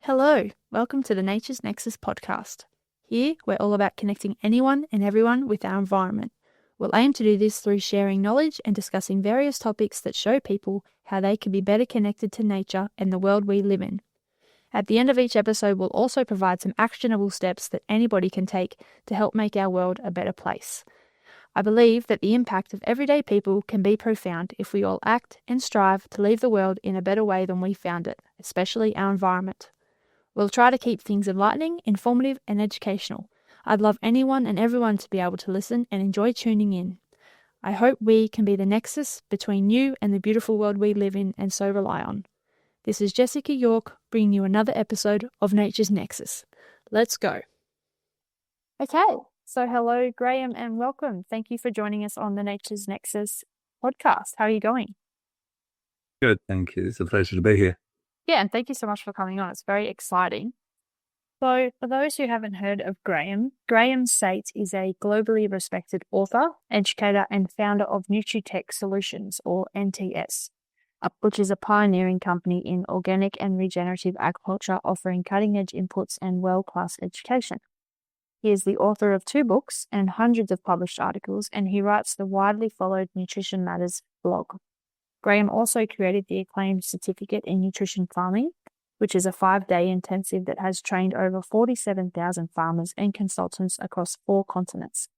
Hello, welcome to the Nature's Nexus podcast. Here, we're all about connecting anyone and everyone with our environment. We'll aim to do this through sharing knowledge and discussing various topics that show people how they can be better connected to nature and the world we live in. At the end of each episode, we'll also provide some actionable steps that anybody can take to help make our world a better place. I believe that the impact of everyday people can be profound if we all act and strive to leave the world in a better way than we found it, especially our environment. We'll try to keep things enlightening, informative, and educational. I'd love anyone and everyone to be able to listen and enjoy tuning in. I hope we can be the nexus between you and the beautiful world we live in and so rely on. This is Jessica York bringing you another episode of Nature's Nexus. Let's go. Okay, so hello, Graeme, and welcome. Thank you for joining us on the Nature's Nexus podcast. How are you going? Good, thank you. It's a pleasure to be here. Yeah, and thank you so much for coming on. It's very exciting. So, for those who haven't heard of Graeme, Graeme Sait is a globally respected author, educator, and founder of Nutri-Tech Solutions, or NTS, which is a pioneering company in organic and regenerative agriculture offering cutting-edge inputs and world-class education. He is the author of 2 books and hundreds of published articles, and he writes the widely followed Nutrition Matters blog. Graeme also created the acclaimed Certificate in Nutrition Farming, which is a 5-day intensive that has trained over 47,000 farmers and consultants across 4 continents.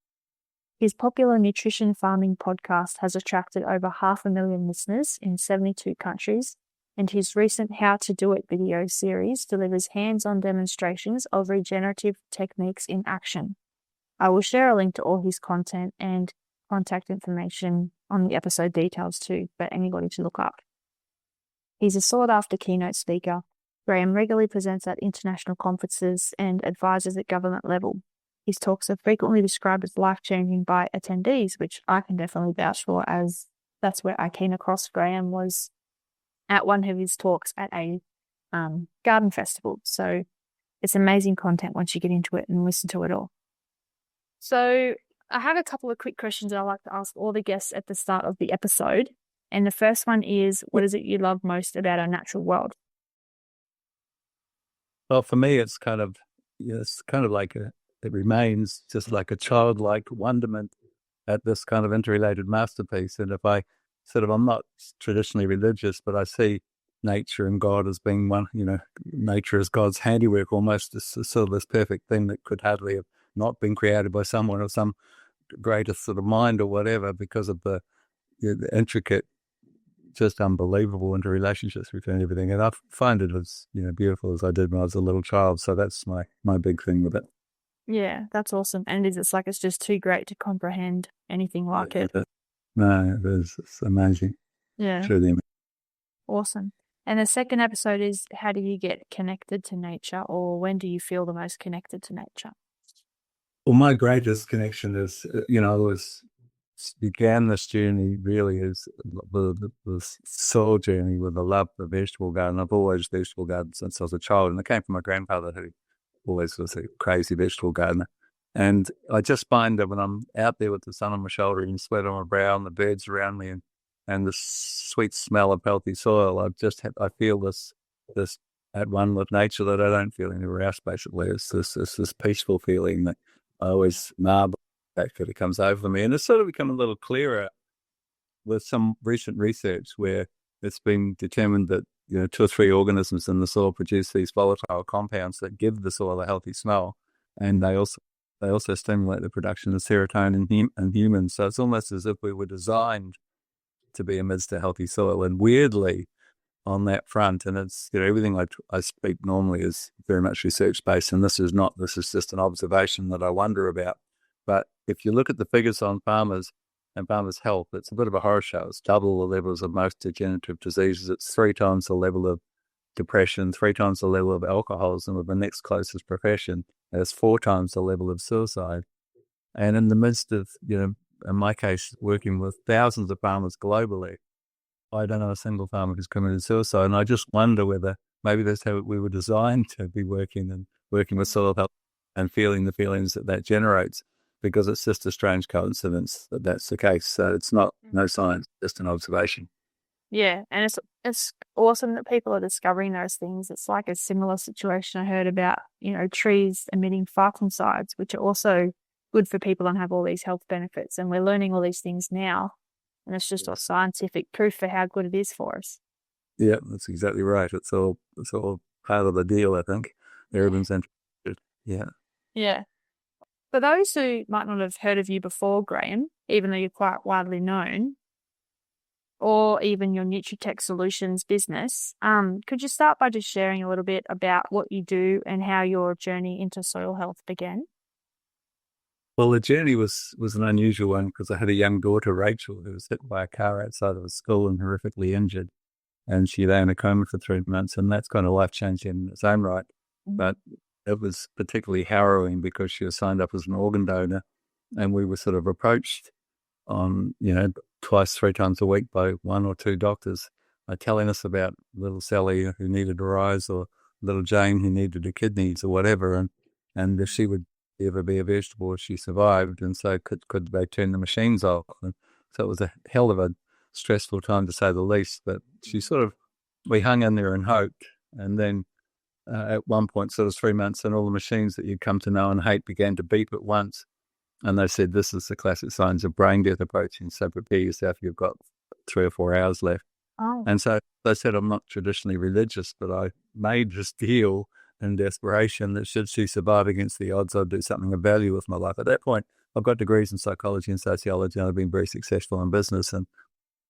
His popular nutrition farming podcast has attracted over 500,000 listeners in 72 countries, and his recent How to Do It video series delivers hands-on demonstrations of regenerative techniques in action. I will share a link to all his content and contact information on the episode details too, for anybody to look up. He's a sought-after keynote speaker. Graeme regularly presents at international conferences and advises at government level. His talks are frequently described as life-changing by attendees, which I can definitely vouch for, as that's where I came across Graeme, was at one of his talks at a garden festival. So it's amazing content once you get into it and listen to it all. So I have a couple of quick questions that I like to ask all the guests at the start of the episode. And the first one is, what is it you love most about our natural world? Well, for me, it's kind of like it remains just like a childlike wonderment at this kind of interrelated masterpiece. And if I'm not traditionally religious, but I see nature and God as being one, nature as God's handiwork, almost as sort of this perfect thing that could hardly have not been created by someone or some greater sort of mind or whatever, because of the intricate, just unbelievable interrelationships between everything. And I find it as beautiful as I did when I was a little child. So that's my big thing with it. Yeah, that's awesome. And it's like it's just too great to comprehend anything like it. No, it's amazing. Yeah. Truly amazing. Awesome. And the second episode is, how do you get connected to nature, or when do you feel the most connected to nature? Well, my greatest connection is, began this journey really as the soul journey with the love of the vegetable garden. I've always vegetable garden since I was a child, and it came from my grandfather, who always was a crazy vegetable gardener. And I just find that when I'm out there with the sun on my shoulder and sweat on my brow and the birds around me and the sweet smell of healthy soil, I feel this at one with nature that I don't feel anywhere else. Basically, it's this peaceful feeling that I always marvel that it comes over me. And it's sort of become a little clearer with some recent research where it's been determined that 2 or 3 organisms in the soil produce these volatile compounds that give the soil a healthy smell, and they also stimulate the production of serotonin in humans. So it's almost as if we were designed to be amidst a healthy soil. And weirdly, on that front, and it's everything I speak normally is very much research based, and this is just an observation that I wonder about. But if you look at the figures on farmers and farmers' health, it's a bit of a horror show. It's double the levels of most degenerative diseases. It's 3 times the level of depression, 3 times the level of alcoholism of the next closest profession. It's 4 times the level of suicide. And in the midst of, in my case, working with thousands of farmers globally, I don't know a single farmer who's committed suicide. And I just wonder whether maybe that's how we were designed to be working with soil health and feeling the feelings that generates, because it's just a strange coincidence that that's the case. So it's no science, just an observation. Yeah, and it's awesome that people are discovering those things. It's like a similar situation I heard about, trees emitting phytoncides, which are also good for people and have all these health benefits. And we're learning all these things now, and it's just all Yes. scientific proof for how good it is for us. Yeah, that's exactly right. It's all part of the deal, I think. Yeah. Everyone's interested. Yeah. Yeah. For those who might not have heard of you before, Graeme, even though you're quite widely known, or even your Nutri-Tech Solutions business, could you start by just sharing a little bit about what you do and how your journey into soil health began? Well, the journey was an unusual one because I had a young daughter, Rachel, who was hit by a car outside of a school and horrifically injured. And she lay in a coma for 3 months, and that's kind of life-changing in its own right. But it was particularly harrowing because she was signed up as an organ donor, and we were sort of approached on, twice, 3 times a week by one or two doctors telling us about little Sally who needed her eyes, or little Jane who needed her kidneys or whatever, and if she would ever be a vegetable if she survived, and so could they turn the machines off? And so it was a hell of a stressful time to say the least. But we hung in there and hoped, and then at one point, sort of 3 months, and all the machines that you'd come to know and hate began to beep at once. And they said, this is the classic signs of brain death approaching, so prepare yourself, you've got 3 or 4 hours left. Oh, And so they said, I'm not traditionally religious, but I made this deal in desperation that should she survive against the odds, I'd do something of value with my life. At that point, I've got degrees in psychology and sociology, and I've been very successful in business,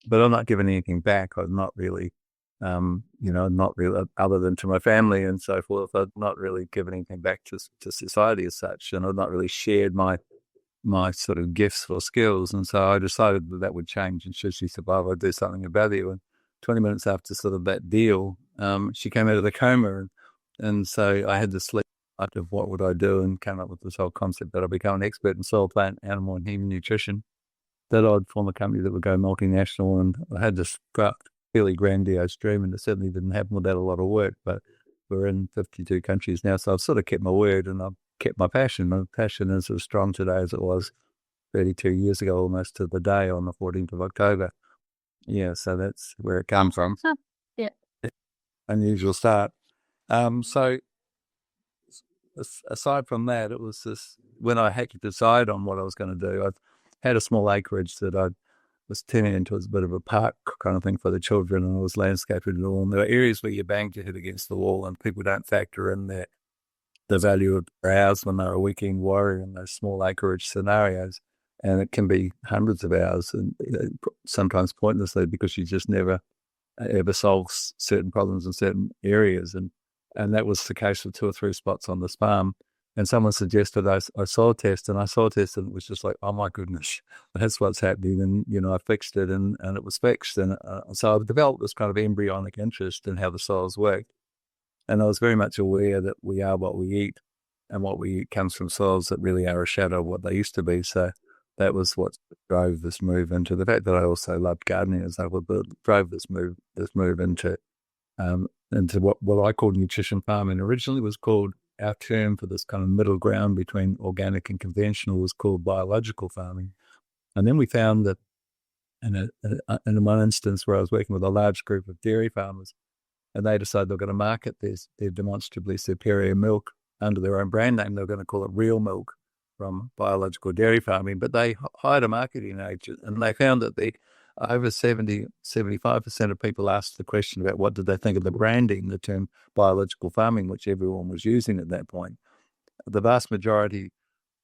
but I'm not giving anything back. I'm not really, not really, other than to my family and so forth, I've not really given anything back to society as such, and I've not really shared my sort of gifts or skills. And so I decided that would change, and should she survive, I'd do something of value. And 20 minutes after sort of that deal, she came out of the coma. And so I had to sleep out of what would I do, and came up with this whole concept that I become an expert in soil, plant, animal, and human nutrition, that I'd form a company that would go multinational. And I had this fairly grandiose dream, and it certainly didn't happen without a lot of work, but we're in 52 countries now. So I've sort of kept my word, and I've kept my passion. My passion is as strong today as it was 32 years ago, almost to the day, on the 14th of October. Yeah, so that's where it comes from. huh. Yeah. Unusual start. So aside from that, it was this, when I had to decide on what I was going to do, I had a small acreage that I was turning into a bit of a park kind of thing for the children, and I was landscaping it all. And there were areas where you banged your head against the wall, and people don't factor in the value of their hours when they're a weekend warrior in those small acreage scenarios. And it can be hundreds of hours, and sometimes pointlessly, because you just never ever solve certain problems in certain areas. And that was the case for 2 or 3 spots on this farm. And someone suggested I soil test, and I soil tested, and it was just like, oh my goodness, that's what's happening. And, I fixed it, and it was fixed. And so I've developed this kind of embryonic interest in how the soils work. And I was very much aware that we are what we eat, and what we eat comes from soils that really are a shadow of what they used to be. So that was what drove this move into the fact that I also loved gardening, as I drove this move into what I call nutrition farming. Originally, it was called, our term for this kind of middle ground between organic and conventional was called biological farming. And then we found that in one instance where I was working with a large group of dairy farmers, and they decided they're going to market their demonstrably superior milk under their own brand name. They're going to call it real milk from biological dairy farming. But they hired a marketing agent, and they found that over 75% of people asked the question about what did they think of the branding, the term biological farming, which everyone was using at that point. The vast majority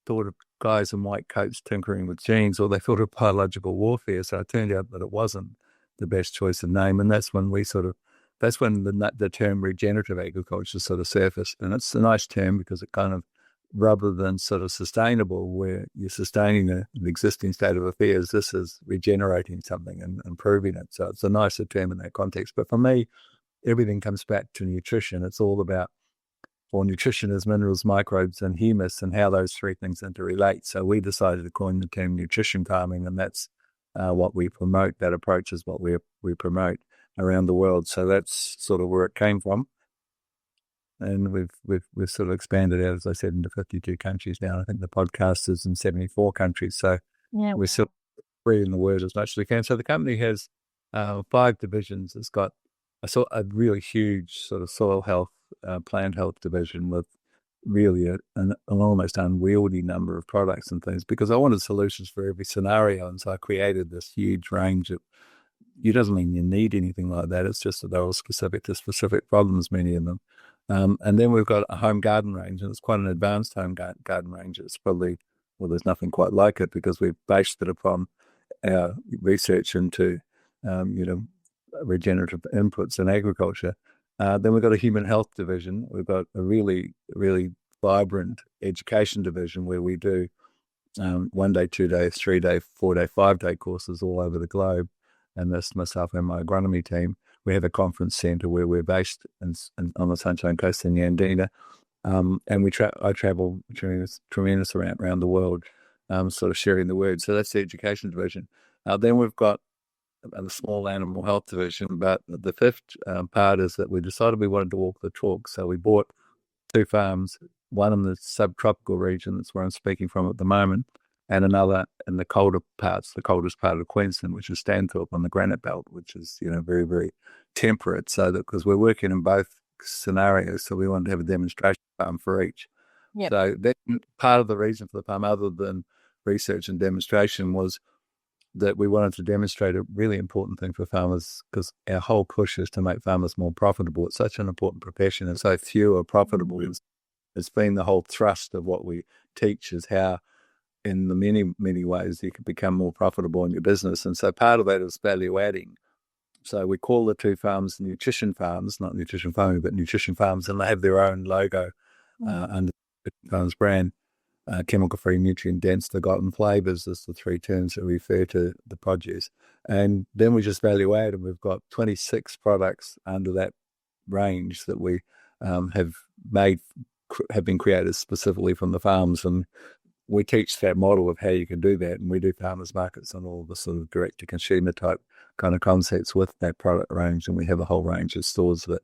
thought of guys in white coats tinkering with genes, or they thought of biological warfare. So it turned out that it wasn't the best choice of name. And that's when the term regenerative agriculture sort of surfaced. And it's a nice term because it kind of, rather than sort of sustainable, where you're sustaining an existing state of affairs, this is regenerating something and improving it. So it's a nicer term in that context. But for me, everything comes back to nutrition. It's all about, well, nutrition is minerals, microbes, and humus, and how those 3 things interrelate. So we decided to coin the term nutrition farming, and that's what we promote. That approach is what we promote around the world. So that's sort of where it came from. And we've sort of expanded out, as I said, into 52 countries now. I think the podcast is in 74 countries. So Yeah. we're still spreading the word as much as we can. So the company has 5 divisions. It's got a really huge sort of soil health, plant health division with really an almost unwieldy number of products and things, because I wanted solutions for every scenario. And so I created this huge range of, it doesn't mean you need anything like that. It's just that they're all specific to specific problems, many of them. And then we've got a home garden range, and it's quite an advanced home garden range. It's probably, well, there's nothing quite like it, because we've based it upon our research into, regenerative inputs in agriculture. Then we've got a human health division. We've got a really, really vibrant education division where we do 1 day, 2 day, 3 day, 4 day, 5 day courses all over the globe. And that's myself and my agronomy team. We have a conference centre where we're based on the Sunshine Coast in Yandina. And I travel tremendous around the world, sort of sharing the word. So that's the education division. Then we've got the small animal health division. But the fifth part is that we decided we wanted to walk the talk. So we bought 2 farms, one in the subtropical region, that's where I'm speaking from at the moment, and another in the coldest part of Queensland, which is Stanthorpe on the granite belt, which is, very, very temperate. So that, because we're working in both scenarios, so we wanted to have a demonstration farm for each. Yep. So that part of the reason for the farm, other than research and demonstration, was that we wanted to demonstrate a really important thing for farmers, because our whole push is to make farmers more profitable. It's such an important profession, and so few are profitable. It's been the whole thrust of what we teach, is how in the many, many ways you can become more profitable in your business. And so part of that is value adding. So we call the 2 farms nutrition farms, not nutrition farming, but nutrition farms, and they have their own logo under the farms brand. Chemical-free, nutrient-dense, forgotten flavors is the 3 terms that refer to the produce. And then we just value add, and we've got 26 products under that range that we have been created specifically from the farms. And we teach that model of how you can do that. And we do farmers markets and all the sort of direct-to-consumer type kind of concepts with that product range. And we have a whole range of stores that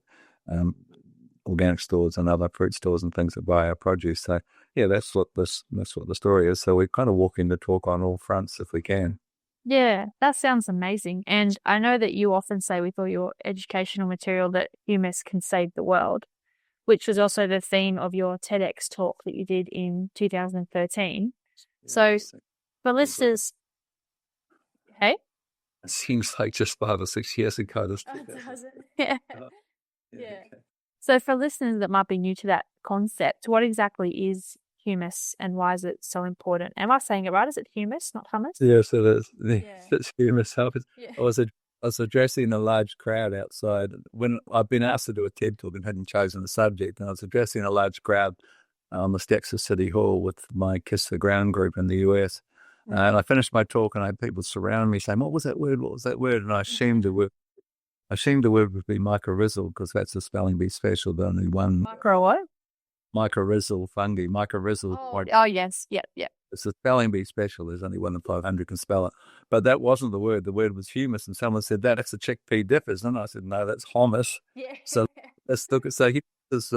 organic stores and other fruit stores and things that buy our produce. So yeah, that's what the story is. So we're kind of walking the talk on all fronts if we can. Yeah, that sounds amazing. And I know that you often say with all your educational material that humus can save the world, which was also the theme of your TEDx talk that you did in 2013. So for listeners, hey? It seems like just 5 or 6 years ago. Yeah. Yeah. So for listeners that might be new to that concept, what exactly is humus and why is it so important? Am I saying it right? Is it humus, not hummus? Yes, it is. It's humus. Yeah. I was addressing a large crowd outside when I've been asked to do a TED talk and hadn't chosen a subject. And I was addressing a large crowd on the steps of City Hall with my Kiss the Ground group in the US. And I finished my talk, and I had people surround me saying, "What was that word? What was that word?" And I assumed the word would be mycorrhizal, because that's a spelling bee special. The only one. Micro what? Mycorrhizal fungi. Mycorrhizal. Oh yes. Yep. It's a spelling bee special. There's only 1 in 500 can spell it. But that wasn't the word. The word was humus. And someone said, that's a chickpea dip, isn't it? I said, no, that's hummus. Yeah. So let's look at, so humus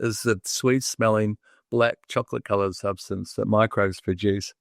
is the sweet smelling black chocolate colored substance that microbes produce.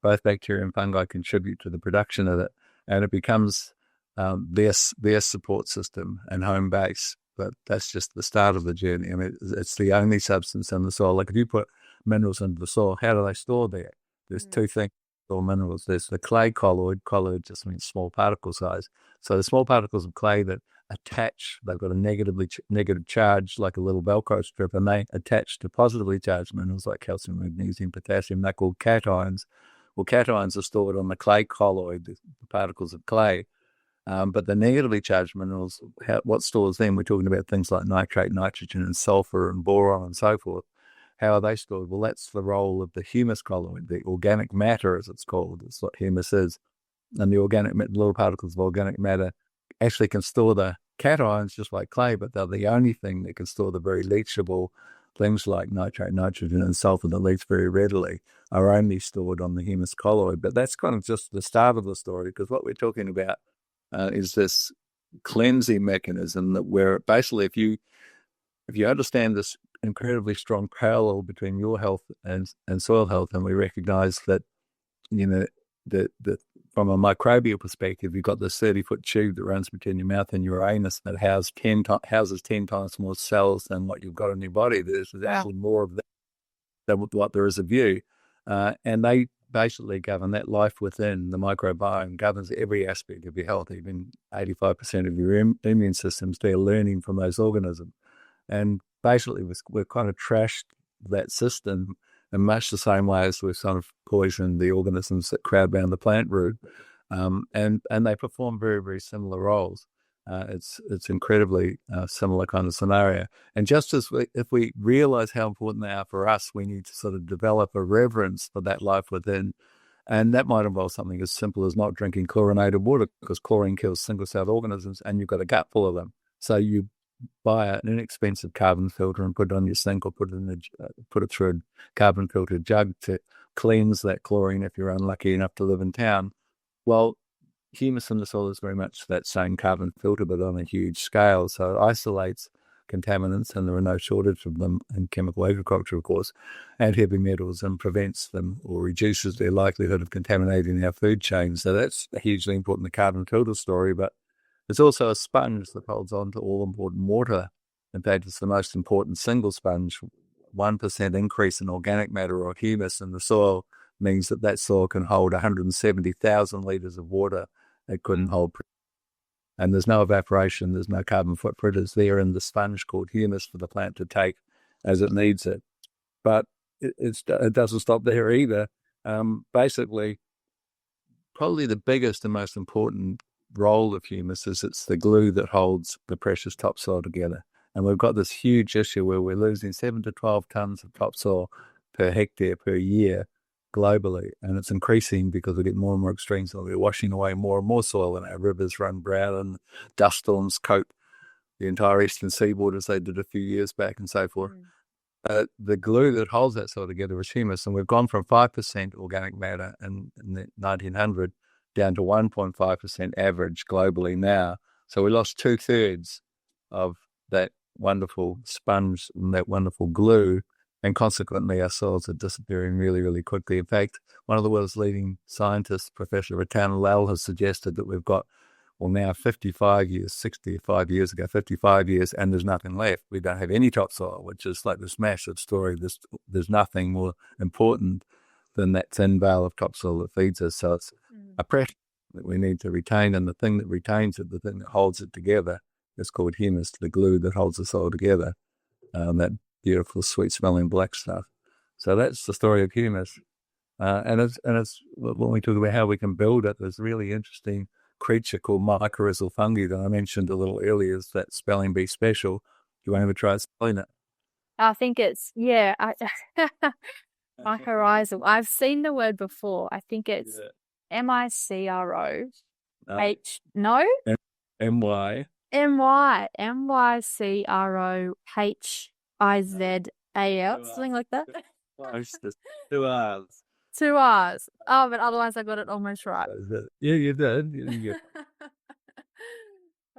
Both bacteria and fungi contribute to the production of it. And it becomes their support system and home base. But that's just the start of the journey. I mean, it's the only substance in the soil. Like if you put minerals into the soil, how do they store there? There's 2 things for minerals. There's the clay colloid. Colloid just means small particle size. So the small particles of clay that attach, they've got a negative charge, like a little Velcro strip, and they attach to positively charged minerals like calcium, magnesium, potassium. They're called cations. Well, cations are stored on the clay colloid, the particles of clay. But the negatively charged minerals, what stores them? We're talking about things like nitrate, nitrogen, and sulfur, and boron, and so forth. How are they stored? Well, that's the role of the humus colloid, the organic matter, as it's called. It's what humus is. And the little particles of organic matter actually can store the cations just like clay, but they're the only thing that can store the very leachable things like nitrate, nitrogen, and sulfur that leach very readily, are only stored on the humus colloid. But that's kind of just the start of the story, because what we're talking about is this cleansing mechanism that where basically if you understand this incredibly strong parallel between your health and soil health, and we recognize that from a microbial perspective, you've got this 30-foot tube that runs between your mouth and your anus that houses 10 times more cells than what you've got in your body. There's actually more of that than what there is of you. And they basically govern that life within the microbiome, governs every aspect of your health. Even 85% of your immune system's there learning from those organisms. And basically, we've kind of trashed that system in much the same way as we've sort of poisoned the organisms that crowd around the plant root. And they perform very, very similar roles. It's incredibly similar kind of scenario. And just as if we realize how important they are for us, we need to sort of develop a reverence for that life within. And that might involve something as simple as not drinking chlorinated water, because chlorine kills single-celled organisms and you've got a gut full of them. So you buy an inexpensive carbon filter and put it on your sink, or put it through a carbon filter jug to cleanse that chlorine if you're unlucky enough to live in town. Well, humus in the soil is very much that same carbon filter, but on a huge scale. So it isolates contaminants, and there are no shortage of them in chemical agriculture, of course, and heavy metals, and prevents them or reduces their likelihood of contaminating our food chain. So that's hugely important, the carbon filter story. But it's also a sponge that holds on to all important water. In fact, it's the most important single sponge. 1% increase in organic matter or humus in the soil means that soil can hold 170,000 litres of water it couldn't hold. And there's no evaporation, there's no carbon footprint. It's there in the sponge called humus for the plant to take as it needs it. But it doesn't stop there either. Basically, probably the biggest and most important role of humus is it's the glue that holds the precious topsoil together. And we've got this huge issue where we're losing 7 to 12 tonnes of topsoil per hectare per year globally, and it's increasing because we get more and more extreme soil. We're washing away more and more soil, and our rivers run brown, and dust storms coat the entire eastern seaboard as they did a few years back, and so forth. The glue that holds that soil together is humus, and we've gone from 5% organic matter in the 1900 down to 1.5% average globally now. So we lost 2/3 of that wonderful sponge and that wonderful glue, and consequently our soils are disappearing really, really quickly. In fact, one of the world's leading scientists, Professor Ratan Lal, has suggested that we've got, now 55 years, 65 years ago, 55 years, and there's nothing left. We don't have any topsoil, which is like this massive story. There's nothing more important than that thin veil of topsoil that feeds us. So it's a pressure that we need to retain, and the thing that retains it, the thing that holds it together, is called humus, the glue that holds the soil together, that beautiful, sweet-smelling black stuff. So that's the story of humus. And it's when we talk about how we can build it, there's a really interesting creature called Mycorrhizal Fungi that I mentioned a little earlier. Is that spelling bee special? Do you want to try spelling it? I think it's, mycorrhizal. I've seen the word before. I think it's MICROH. No? MY. MYCROHIZAL. Something like that. Just 2 R's. 2 R's. Oh, but otherwise I got it almost right. Yeah, you did.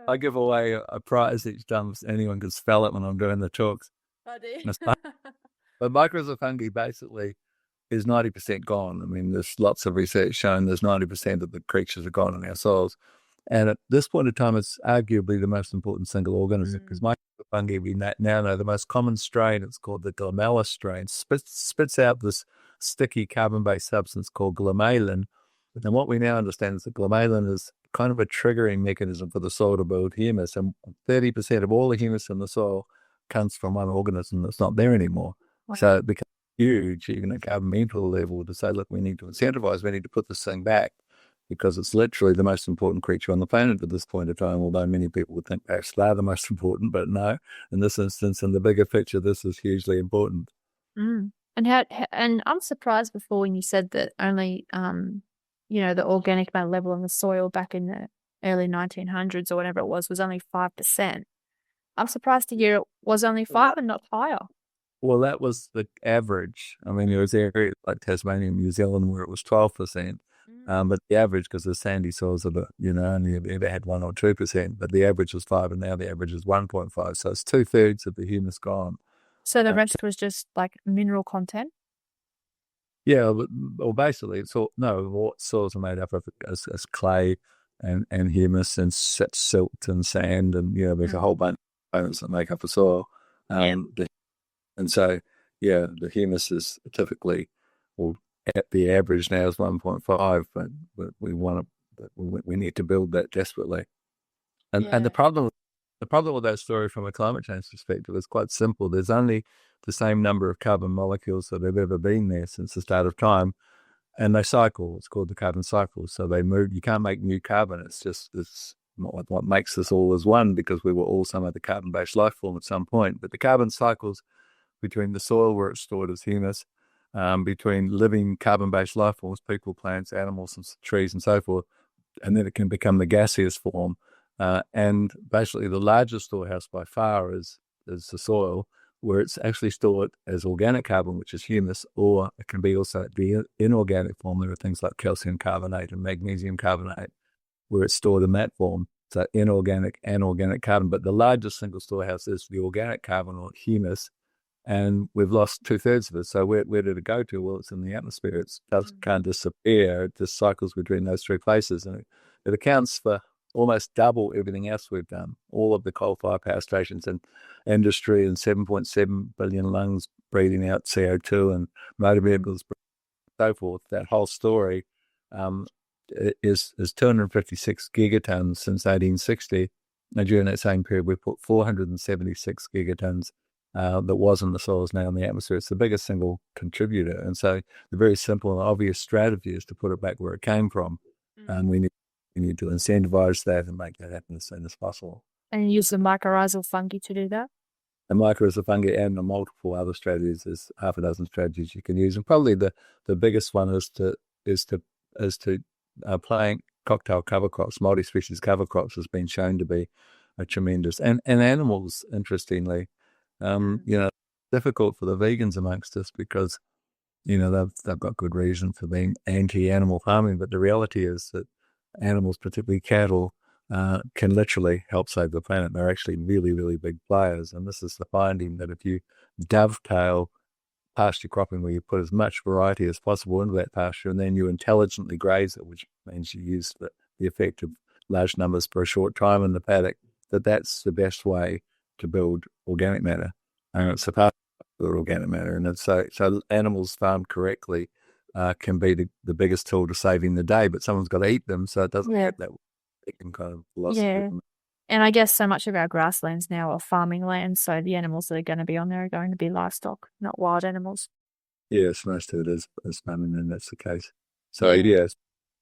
I give away a prize each time anyone can spell it when I'm doing the talks. I do. But mycorrhizal fungi basically is 90% gone. I mean, there's lots of research showing there's 90% of the creatures are gone in our soils. And at this point in time, it's arguably the most important single organism, because mycorrhizal fungi, we now know the most common strain, it's called the glomallis strain, spits out this sticky carbon-based substance called glomalin. And what we now understand is that glomalin is kind of a triggering mechanism for the soil to build humus. And 30% of all the humus in the soil comes from one organism that's not there anymore. Wow. So it becomes huge, even at governmental level, to say, look, we need to incentivize, we need to put this thing back, because it's literally the most important creature on the planet at this point in time, although many people would think perhaps they're the most important, but no, in this instance, in the bigger picture, this is hugely important. And I'm surprised before when you said that only, the organic matter level in the soil back in the early 1900s or whatever it was only 5%. I'm surprised to hear it was only 5 and not higher. Well, that was the average. I mean, there was areas like Tasmania and New Zealand where it was 12%. But the average, because the sandy soils are, only ever had 1 or 2%, but the average was 5, and now the average is 1.5. So it's 2/3 of the humus gone. So the rest was just like mineral content? Yeah, well, basically, it's all no. What soils are made up of is clay and humus and silt and sand, and there's a Mm. whole bunch of components that make up a soil. Yeah. And so, the humus is typically, well, at the average now is 1.5, but we need to build that desperately. And Yeah. the problem with that story from a climate change perspective is quite simple. There's only the same number of carbon molecules that have ever been there since the start of time, and they cycle. It's called the carbon cycle. So they move. You can't make new carbon. It's not what makes us all as one, because we were all some other carbon-based life form at some point. But the carbon cycles between the soil where it's stored as humus, between living carbon-based life forms, people, plants, animals, and trees, and so forth, and then it can become the gaseous form. And basically, the largest storehouse by far is the soil, where it's actually stored as organic carbon, which is humus, or it can be also the inorganic form. There are things like calcium carbonate and magnesium carbonate, where it's stored in that form. So inorganic and organic carbon. But the largest single storehouse is the organic carbon, or humus, and we've lost 2/3 of it. So where did it go to? Well, it's in the atmosphere. It can't disappear. It just cycles between those three places, and it accounts for almost double everything else we've done. All of the coal-fired power stations and industry, and 7.7 billion lungs breathing out CO2, and motor vehicles, so forth. That whole story um, is 256 gigatons since 1860. And during that same period, we put 476 gigatons that was in the soils now in the atmosphere. It's the biggest single contributor. And so the very simple and obvious strategy is to put it back where it came from. And we need to incentivize that and make that happen as soon as possible. And use the mycorrhizal fungi to do that. The mycorrhizal fungi and the multiple other strategies. There's half a dozen strategies you can use, and probably the biggest one is to plant cocktail cover crops. Multi-species cover crops has been shown to be a tremendous, and animals, interestingly, difficult for the vegans amongst us, because they've got good reason for being anti-animal farming, but the reality is that animals, particularly cattle, can literally help save the planet. They're actually really, really big players. And this is the finding, that if you dovetail pasture cropping, where you put as much variety as possible into that pasture, and then you intelligently graze it, which means you use the effect of large numbers for a short time in the paddock, that's the best way to build organic matter. And it's a part of organic matter. And so animals farmed correctly can be the biggest tool to saving the day, but someone's got to eat them, so it doesn't get that kind of philosophy. Yeah. And I guess so much of our grasslands now are farming lands, so the animals that are going to be on there are going to be livestock, not wild animals. Yes, most of it is farming, and that's the case. So yes,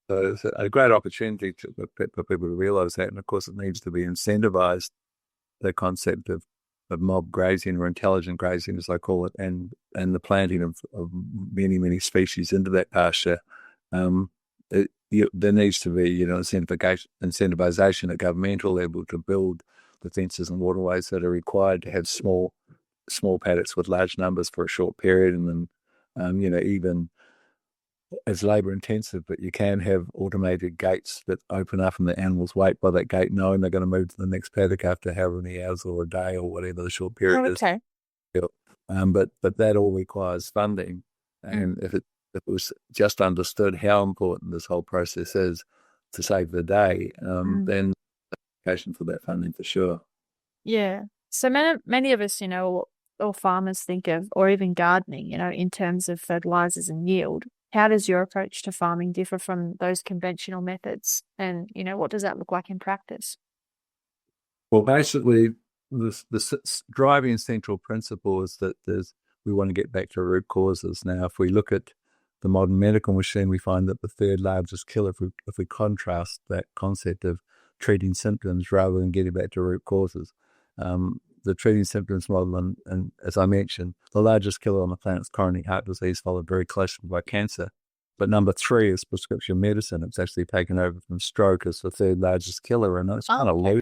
so it's a great opportunity for people to realise that, and of course it needs to be incentivised. The concept of mob grazing, or intelligent grazing, as I call it, and the planting of many species into that pasture. There needs to be incentivization at governmental level to build the fences and waterways that are required to have small paddocks with large numbers for a short period, and then even it's labour intensive, but you can have automated gates that open up, and the animals wait by that gate, knowing they're going to move to the next paddock after however many hours or a day or whatever the short period is. Okay. But that all requires funding, and if it was just understood how important this whole process is to save the day, then application for that funding for sure. Yeah. So many of us, or farmers think of, or even gardening, in terms of fertilizers and yield. How does your approach to farming differ from those conventional methods? And, what does that look like in practice? Well, basically, the driving central principle is that we want to get back to root causes. Now, if we look at the modern medical machine, we find that the third largest killer, if we contrast that concept of treating symptoms rather than getting back to root causes, the treating symptoms model, and as I mentioned, the largest killer on the planet is coronary heart disease, followed very closely by cancer. But number 3 is prescription medicine. It's actually taken over from stroke as the third largest killer, and it's kind of low.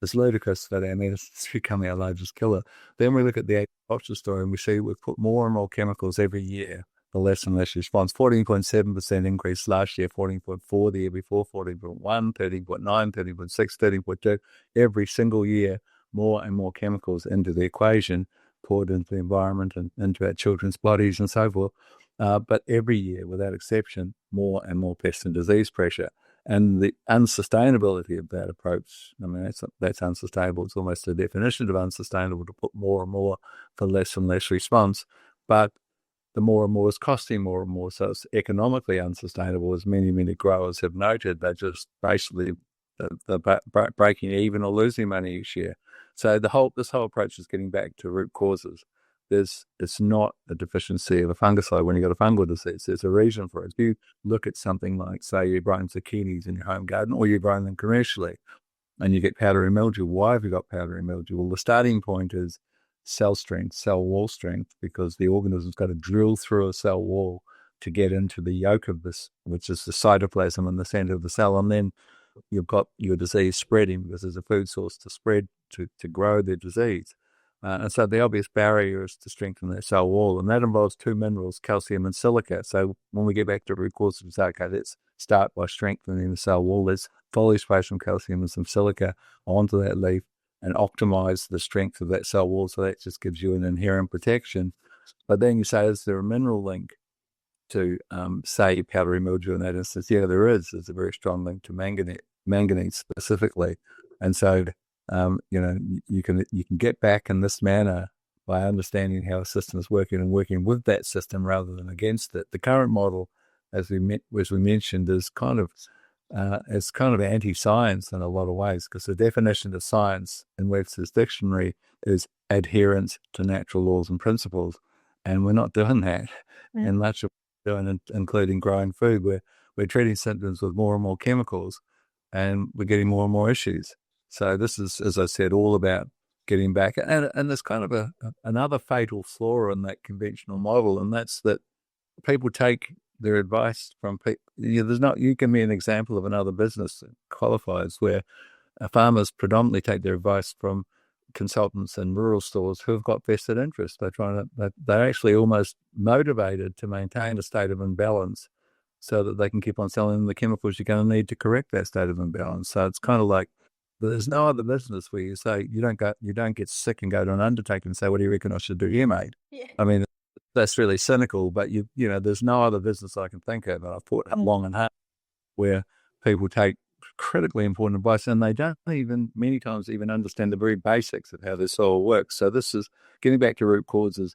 It's ludicrous that our medicine's becoming our largest killer. Then we look at the agriculture story, and we see we've put more and more chemicals every year, the less and less response. 14.7% increase last year, 14.4 the year before, 14.1, 13.9, 13.6, 13.2. Every single year, more and more chemicals into the equation, poured into the environment and into our children's bodies and so forth. But every year, without exception, more and more pest and disease pressure. And the unsustainability of that approach, I mean, that's unsustainable. It's almost a definition of unsustainable to put more and more for less and less response. But the more and more is costing more and more. So it's economically unsustainable, as many, many growers have noted. They're just basically breaking even or losing money each year. So this whole approach is getting back to root causes. It's not a deficiency of a fungicide when you've got a fungal disease. There's a reason for it. If you look at something like, say, you're growing zucchinis in your home garden or you're growing them commercially and you get powdery mildew, why have you got powdery mildew? Well, the starting point is cell strength, cell wall strength, because the organism's got to drill through a cell wall to get into the yolk of this, which is the cytoplasm in the center of the cell. And then you've got your disease spreading because there's a food source to spread to grow the disease. And so the obvious barrier is to strengthen that cell wall, and that involves two minerals, calcium and silica. So when we get back to root cause, we say, okay, let's start by strengthening the cell wall. Let's foliage space from calcium and some silica onto that leaf and optimize the strength of that cell wall. So that just gives you an inherent protection. But then you say, is there a mineral link to, say, powdery mildew in that instance? Yeah, there is. There's a very strong link to manganese specifically. And so, you can get back in this manner by understanding how a system is working and working with that system rather than against it. The current model, as we mentioned, is kind of anti-science in a lot of ways, because the definition of science in Webster's dictionary is adherence to natural laws and principles, and we're not doing that. Mm. And much of what we're doing, including growing food, we're treating symptoms with more and more chemicals, and we're getting more and more issues. So this is, as I said, all about getting back. And there's kind of another fatal flaw in that conventional model, and that's that people take their advice from people. You give me an example of another business that qualifies where farmers predominantly take their advice from consultants in rural stores who have got vested interests. They're actually almost motivated to maintain a state of imbalance so that they can keep on selling them the chemicals you're going to need to correct that state of imbalance. So it's kind of like, there's no other business where you say you don't get sick and go to an undertaker and say, what do you reckon I should do here, mate? Yeah. I mean, that's really cynical, but there's no other business I can think of, and I've thought long and hard, where people take critically important advice and they don't many times even understand the very basics of how their soil works. So this is getting back to root causes,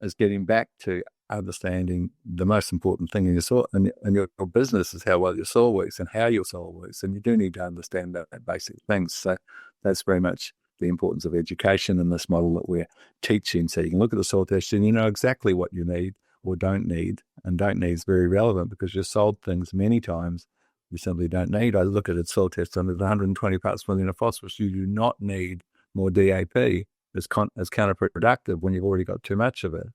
is getting back to understanding the most important thing in your soil and your business is how well your soil works and how your soil works. And you do need to understand that basic things. So that's very much the importance of education in this model that we're teaching. So you can look at the soil test and you know exactly what you need or don't need. And don't need is very relevant because you're sold things many times you simply don't need. I look at a soil test and there's 120 parts per million of phosphorus. You do not need more DAP. It's counterproductive when you've already got too much of it.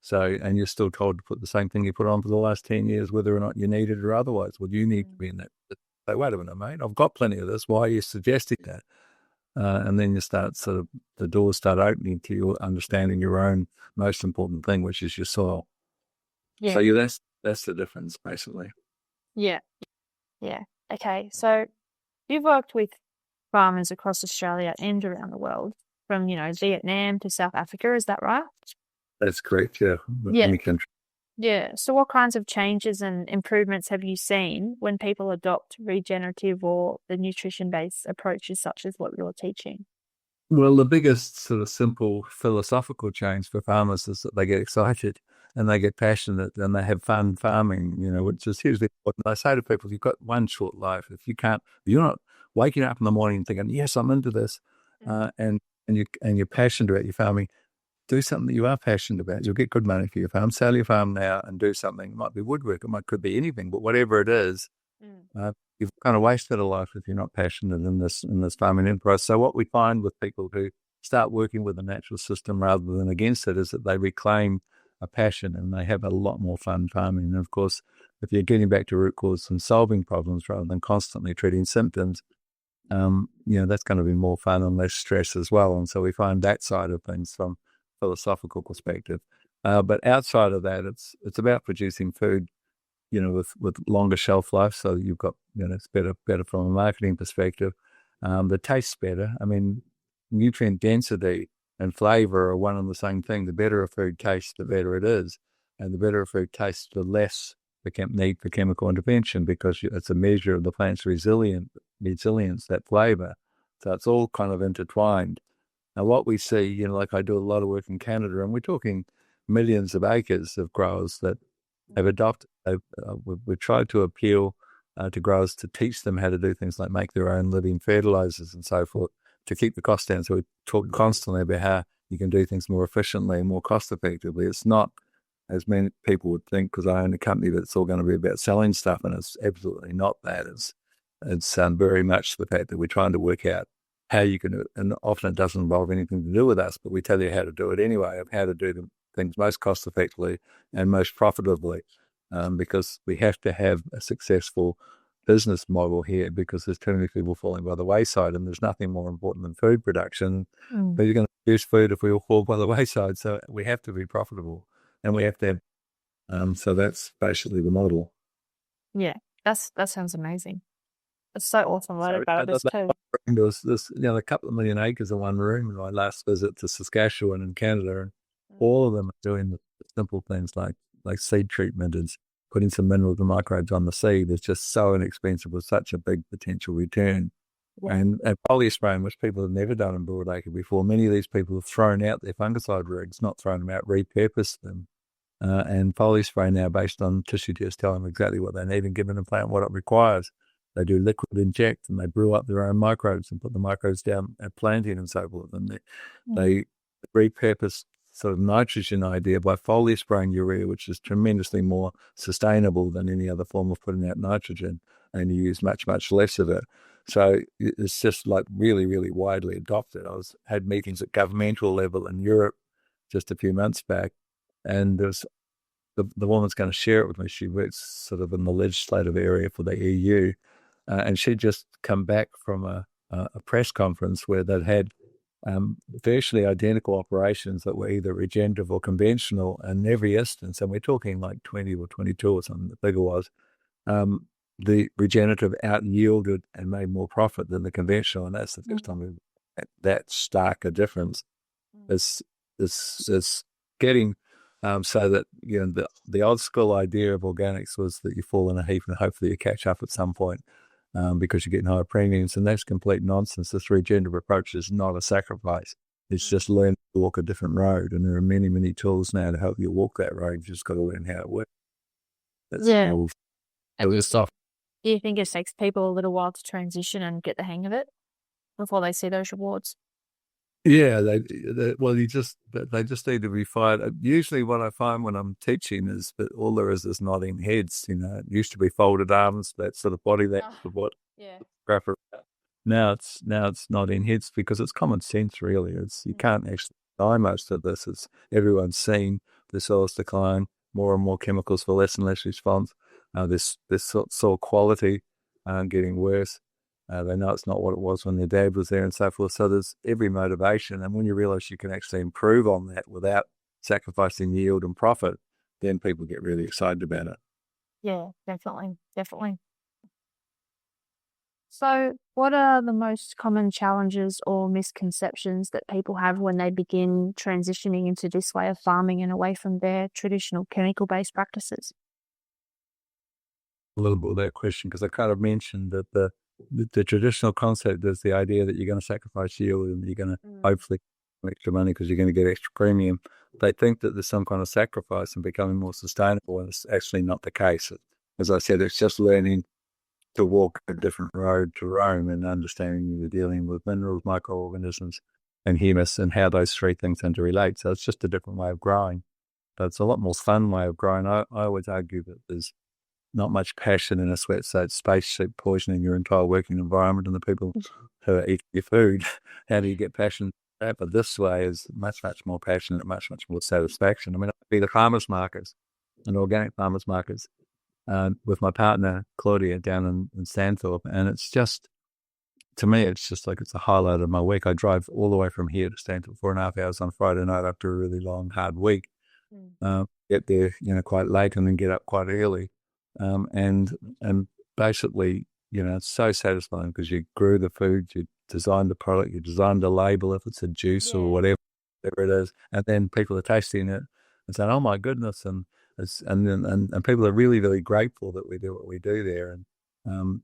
So, and you're still told to put the same thing you put on for the last 10 years, whether or not you need it or otherwise. Well, you need to be in that. Say, wait a minute, mate, I've got plenty of this. Why are you suggesting that? And then the doors start opening to you understanding your own most important thing, which is your soil. Yeah. So that's the difference, basically. Yeah. Yeah. Okay. So you've worked with farmers across Australia and around the world, from, Vietnam to South Africa. Is that right? That's correct, yeah. Yeah. Any country. Yeah. So what kinds of changes and improvements have you seen when people adopt regenerative or the nutrition-based approaches such as what you're teaching? Well, the biggest sort of simple philosophical change for farmers is that they get excited and they get passionate and they have fun farming, which is hugely important. I say to people, you've got one short life. If you're not waking up in the morning and thinking, yes, I'm into this, and you're passionate about your farming, do something that you are passionate about. You'll get good money for your farm. Sell your farm now and do something. It might be woodwork. Could be anything, but whatever it is, you've kind of wasted a life if you're not passionate in this farming enterprise. So what we find with people who start working with the natural system rather than against it is that they reclaim a passion and they have a lot more fun farming. And of course, if you're getting back to root cause and solving problems rather than constantly treating symptoms, that's going to be more fun and less stress as well. And so we find that side of things from philosophical perspective. But outside of that, it's about producing food, with longer shelf life. So you've got, it's better from a marketing perspective. The tastes better. I mean, nutrient density and flavor are one and the same thing. The better a food tastes, the better it is. And the better a food tastes, the less the need for chemical intervention, because it's a measure of the plant's resilience, that flavour. So it's all kind of intertwined. Now, what we see, like I do a lot of work in Canada, and we're talking millions of acres of growers that have adopted. We've tried to appeal to growers to teach them how to do things like make their own living fertilizers and so forth to keep the cost down. So we talk constantly about how you can do things more efficiently and more cost effectively. It's not, as many people would think, because I own a company, that it's all going to be about selling stuff, and it's absolutely not that. It's very much the fact that we're trying to work out how you can do it, and often it doesn't involve anything to do with us, but we tell you how to do it anyway, of how to do the things most cost effectively and most profitably, because we have to have a successful business model here, because there's too many people falling by the wayside, and there's nothing more important than food production. But you're going to produce food if we all fall by the wayside, so we have to be profitable, and we have to have, so that's basically the model. Yeah, that sounds amazing. It's so awesome learning about this too. There was this, a couple of million acres in one room in my last visit to Saskatchewan in Canada, and all of them are doing the simple things like seed treatment, is putting some minerals and microbes on the seed. It's just so inexpensive with such a big potential return. Yeah. And foliar spraying, which people have never done in broadacre before. Many of these people have thrown out their fungicide rigs, not thrown them out, repurposed them. And foliar spray now, based on tissue tests, tell them exactly what they need and given the plant what it requires. They do liquid inject, and they brew up their own microbes and put the microbes down at planting and so forth. And they repurpose sort of nitrogen idea by foliar spraying urea, which is tremendously more sustainable than any other form of putting out nitrogen, and you use much, much less of it. So it's just like really, really widely adopted. I had meetings at governmental level in Europe just a few months back, and there's the woman's going to share it with me. She works sort of in the legislative area for the EU, and she'd just come back from a press conference where they'd had virtually identical operations that were either regenerative or conventional, and in every instance, and we're talking like 20 or 22 or something, the figure was, the regenerative out-yielded and made more profit than the conventional, and that's the first time we've had that stark a difference. It's getting so that the old school idea of organics was that you fall in a heap and hopefully you catch up at some point, because you're getting higher premiums, and that's complete nonsense. This regenerative approach is not a sacrifice. It's just learn to walk a different road, and there are many, many tools now to help you walk that road. You've just got to learn how it works. That's how we'll stop. Do you think it takes people a little while to transition and get the hang of it before they see those rewards? Yeah, they just need to be fired. Usually what I find when I'm teaching is that all there is nodding heads. It used to be folded arms, that sort of body language of what grapher. Now it's nodding heads, because it's common sense, really. You can't actually deny most of this. It's everyone's seen the soil's decline, more and more chemicals for less and less response. This soil quality getting worse. They know it's not what it was when their dad was there and so forth. So there's every motivation. And when you realize you can actually improve on that without sacrificing yield and profit, then people get really excited about it. Yeah, definitely. So what are the most common challenges or misconceptions that people have when they begin transitioning into this way of farming and away from their traditional chemical-based practices? A little bit of that question, because I kind of mentioned that the traditional concept is the idea that you're going to sacrifice yield and you're going to hopefully make extra money because you're going to get extra premium. They think that there's some kind of sacrifice and becoming more sustainable, and it's actually not the case. As I said, it's just learning to walk a different road to roam, and understanding you're dealing with minerals, microorganisms, and humus, and how those three things interrelate. So it's just a different way of growing. But it's a lot more fun way of growing. I always argue that there's not much passion in a sweat, so it's spacesuit poisoning your entire working environment and the people who are eating your food. How do you get passion? But this way is much, much more passionate, much, much more satisfaction. I mean, I'd be the farmers markets and organic farmers markets with my partner, Claudia, down in Stanthorpe. And it's just, to me, it's just like it's a highlight of my week. I drive all the way from here to Stanthorpe 4.5 hours on Friday night after a really long, hard week. Get there, quite late, and then get up quite early. And basically, it's so satisfying because you grew the food, you designed the product, you designed the label, if it's a juice or whatever it is, and then people are tasting it and saying, "Oh my goodness!" And And people are really, really grateful that we do what we do there. And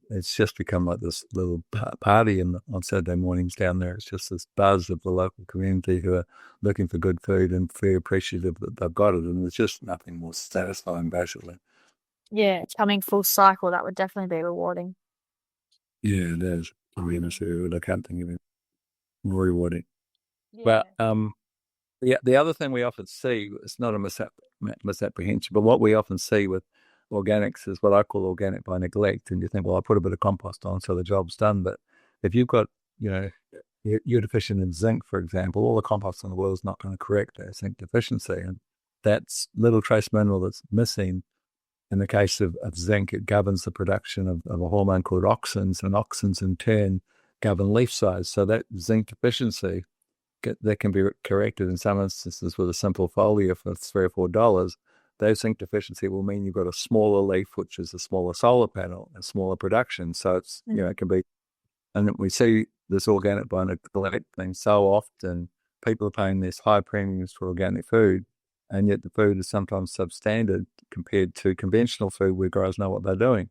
it's just become like this little party on Saturday mornings down there. It's just this buzz of the local community who are looking for good food and very appreciative that they've got it. And there's just nothing more satisfying, basically. Yeah, coming full cycle, that would definitely be rewarding. Yeah, it is. I mean, I can't think of it more rewarding. Yeah. But the other thing we often see, it's not a misapprehension, but what we often see with organics is what I call organic by neglect. And you think, well, I put a bit of compost on, so the job's done. But if you've got, you're deficient in zinc, for example, all the compost in the world is not going to correct that zinc deficiency. And that's little trace mineral that's missing. In the case of zinc, it governs the production of a hormone called auxins, and auxins in turn govern leaf size. So that zinc deficiency that can be corrected in some instances with a simple foliar for $3 or $4. Those zinc deficiency will mean you've got a smaller leaf, which is a smaller solar panel and smaller production. So it's, it can be, and we see this organic by neglect thing so often. People are paying these high premiums for organic food, and yet the food is sometimes substandard compared to conventional food where growers know what they're doing.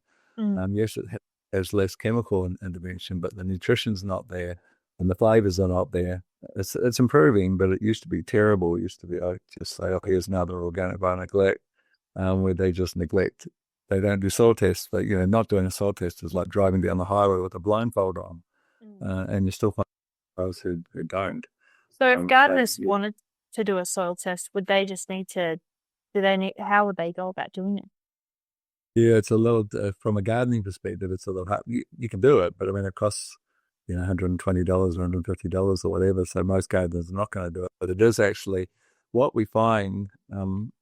Yes, it has less chemical intervention, but the nutrition's not there and the flavors are not there. It's improving, but it used to be terrible. It used to be, just say, here's another organic by neglect, where they just neglect. They don't do soil tests, but, not doing a soil test is like driving down the highway with a blindfold on, and you still find those who don't. So if gardeners wanted to do a soil test, would they just need to, how would they go about doing it? Yeah, it's a little, from a gardening perspective, it's a little hard. You can do it, but I mean, it costs, $120 or $150 or whatever. So most gardeners are not going to do it. But it is actually what we find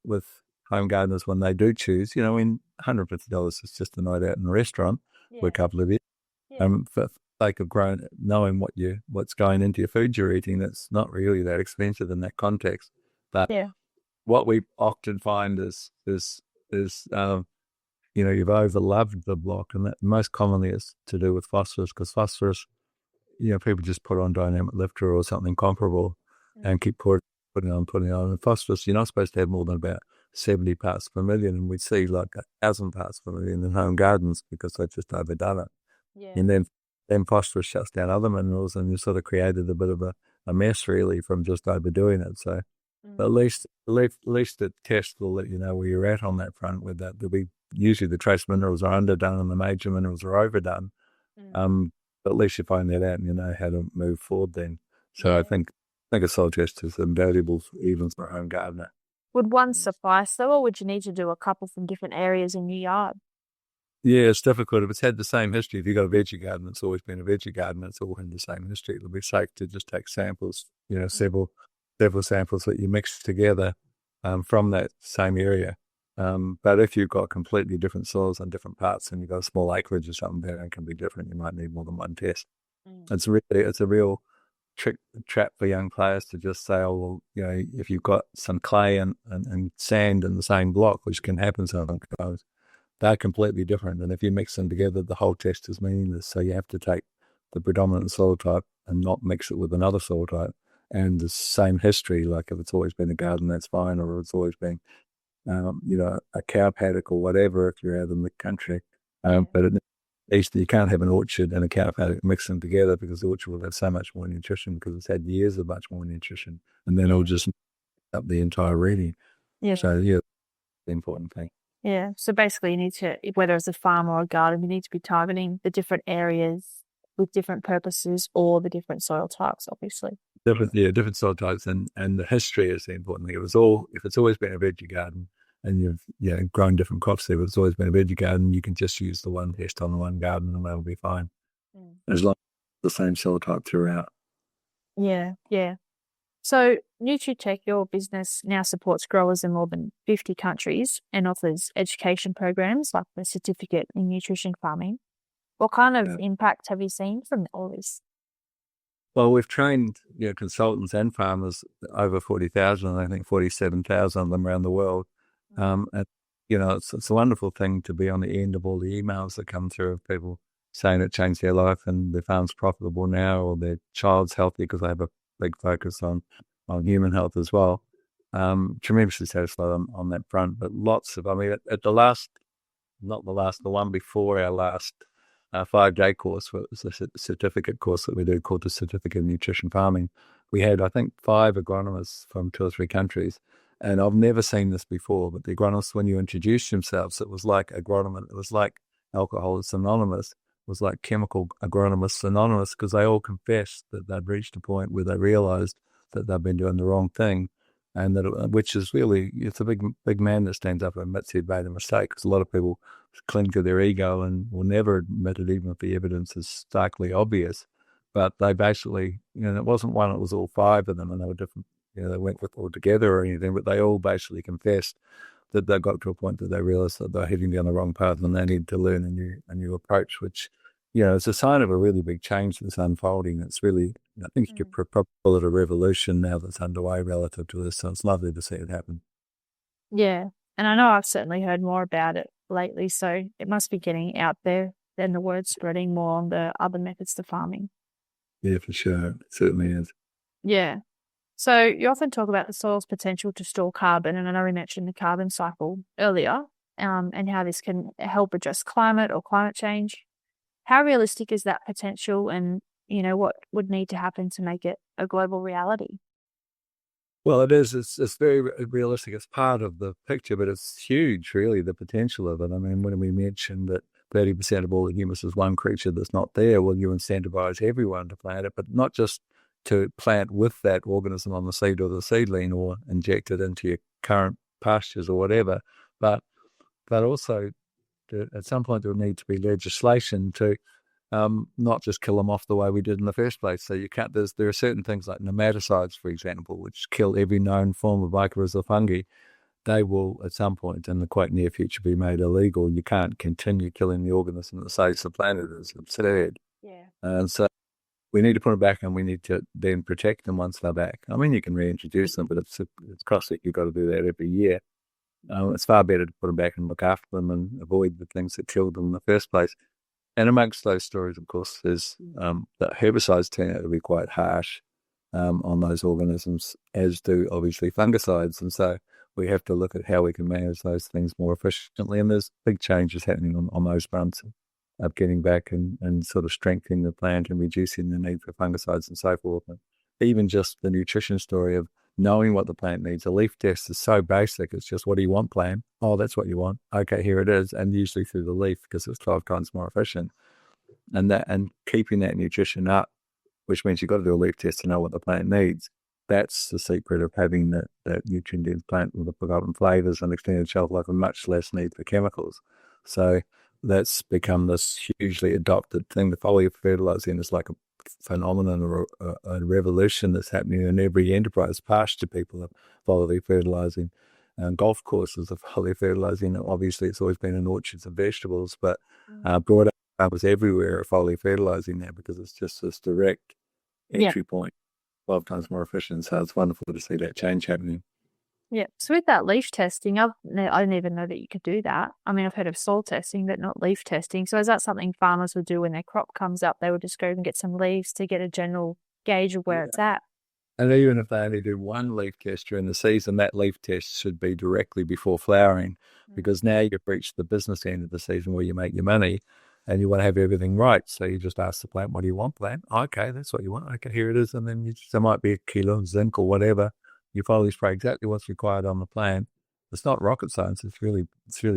with home gardeners when they do choose, when $150 is just a night out in a restaurant for a couple of years. For the sake of knowing what's going into your food you're eating, that's not really that expensive in that context. But what we often find is you've overloved the block, and that most commonly is to do with phosphorus, because phosphorus, people just put on dynamic lifter or something comparable and keep putting on. And phosphorus, you're not supposed to have more than about 70 parts per million, and we see like 1,000 parts per million in home gardens because they've just overdone it. And then phosphorus shuts down other minerals, and you sort of created a bit of a mess really from just overdoing it. So at least the test will let you know where you're at on that front. With that, usually the trace minerals are underdone and the major minerals are overdone. But at least you find that out and you know how to move forward then. So I think a soil test is invaluable even for a home gardener. Would one suffice though, or would you need to do a couple from different areas in your yard? Yeah, it's difficult. If it's had the same history, if you've got a veggie garden, it's always been a veggie garden, it's all in the same history. It'll be safe to just take samples, several samples that you mix together from that same area. But if you've got completely different soils on different parts and you've got a small acreage or something, then it can be different. You might need more than one test. It's a real trap for young players to just say, if you've got some clay and sand in the same block, which can happen sometimes, they're completely different. And if you mix them together, the whole test is meaningless. So you have to take the predominant soil type and not mix it with another soil type. And the same history, like if it's always been a garden, that's fine, or it's always been a cow paddock or whatever if you're out in the country. But at least you can't have an orchard and a cow paddock mix them together, because the orchard will have so much more nutrition because it's had years of much more nutrition, and then it'll just up the entire reading. So the important thing. Yeah. So basically you need to, whether it's a farm or a garden, you need to be targeting the different areas with different purposes or the different soil types, obviously. Different soil types, and the history is the important thing. If it's always been a veggie garden and you've grown different crops there, but it's always been a veggie garden, you can just use the one test on the one garden and that'll be fine. As long as the same soil type throughout. Yeah. So Nutri-Tech, your business, now supports growers in more than 50 countries and offers education programs like the Certificate in Nutrition Farming. What kind of impact have you seen from all this? Well, we've trained consultants and farmers, over 40,000, I think 47,000 of them around the world. And it's a wonderful thing to be on the end of all the emails that come through of people saying it changed their life and their farm's profitable now, or their child's healthy, because they have a big focus on human health as well. Tremendously satisfied on that front. But lots of, I mean, at the last, not the last, the one before our last 5-day course, it was a certificate course that we do called the Certificate of Nutrition Farming. We had, I think, 5 agronomists from 2 or 3 countries. And I've never seen this before, but the agronomists, when you introduced themselves, it was like agronomist, it was like Alcoholics Anonymous, it was like Chemical Agronomists Anonymous, because they all confessed that they'd reached a point where they realized that they'd been doing the wrong thing. And that, which is really, it's a big man that stands up and admits he'd made a mistake, because a lot of people cling to their ego and will never admit it, even if the evidence is starkly obvious. But they basically, it wasn't one, it was all 5 of them, and they were different, they weren't all together or anything, but they all basically confessed that they got to a point that they realized that they're heading down the wrong path and they need to learn a new approach, which, is a sign of a really big change that's unfolding. It's really, I think you could probably call it a revolution now that's underway relative to this. So it's lovely to see it happen. Yeah. And I know I've certainly heard more about it lately, so it must be getting out there, then the word spreading more on the other methods to farming. Yeah, for sure. It certainly is. Yeah. So you often talk about the soil's potential to store carbon, and I know we mentioned the carbon cycle earlier, and how this can help address climate or climate change. How realistic is that potential, and what would need to happen to make it a global reality? Well, it is. It's very realistic. It's part of the picture, but it's huge, really, the potential of it. I mean, when we mentioned that 30% of all the humus is one creature that's not there, well, you incentivize everyone to plant it, but not just to plant with that organism on the seed or the seedling or inject it into your current pastures or whatever, but also at some point there will need to be legislation to not just kill them off the way we did in the first place. So you can't. There are certain things like nematicides, for example, which kill every known form of mycorrhizal fungi. They will, at some point in the quite near future, be made illegal. You can't continue killing the organism that saves the planet. It's absurd. Yeah. And so we need to put them back, and we need to then protect them once they're back. I mean, you can reintroduce them, but it's costly. You've got to do that every year. It's far better to put them back and look after them and avoid the things that killed them in the first place. And amongst those stories, of course, is that herbicides turn out to be quite harsh on those organisms, as do obviously fungicides. And so we have to look at how we can manage those things more efficiently. And there's big changes happening on those fronts of getting back and sort of strengthening the plant and reducing the need for fungicides and so forth. And even just the nutrition story of knowing what the plant needs. A leaf test is so basic. It's just, what do you want, plant? Oh, that's what you want. Okay, here it is. And usually through the leaf, because it's 12 times more efficient. And keeping that nutrition up, which means you've got to do a leaf test to know what the plant needs. That's the secret of having that nutrient-dense plant with the forgotten flavors and extended shelf life and much less need for chemicals. So that's become this hugely adopted thing. The foliar fertilizing is like a phenomenon or a revolution that's happening in every enterprise. Pasture people are foliar fertilizing. Golf courses are foliar fertilizing. Obviously, it's always been in orchards and vegetables, but broad farmers everywhere are foliar fertilizing now, because it's just this direct entry point, 12 times more efficient. So it's wonderful to see that change happening. Yeah. So with that leaf testing, I didn't even know that you could do that. I mean, I've heard of soil testing, but not leaf testing. So is that something farmers would do when their crop comes up? They would just go and get some leaves to get a general gauge of where it's at. And even if they only do one leaf test during the season, that leaf test should be directly before flowering, because now you've reached the business end of the season where you make your money and you want to have everything right. So you just ask the plant, what do you want, plant? Okay, that's what you want. Okay, here it is. And then there might be a kilo of zinc or whatever. You foliar spray exactly what's required on the plant. It's not rocket science. It's really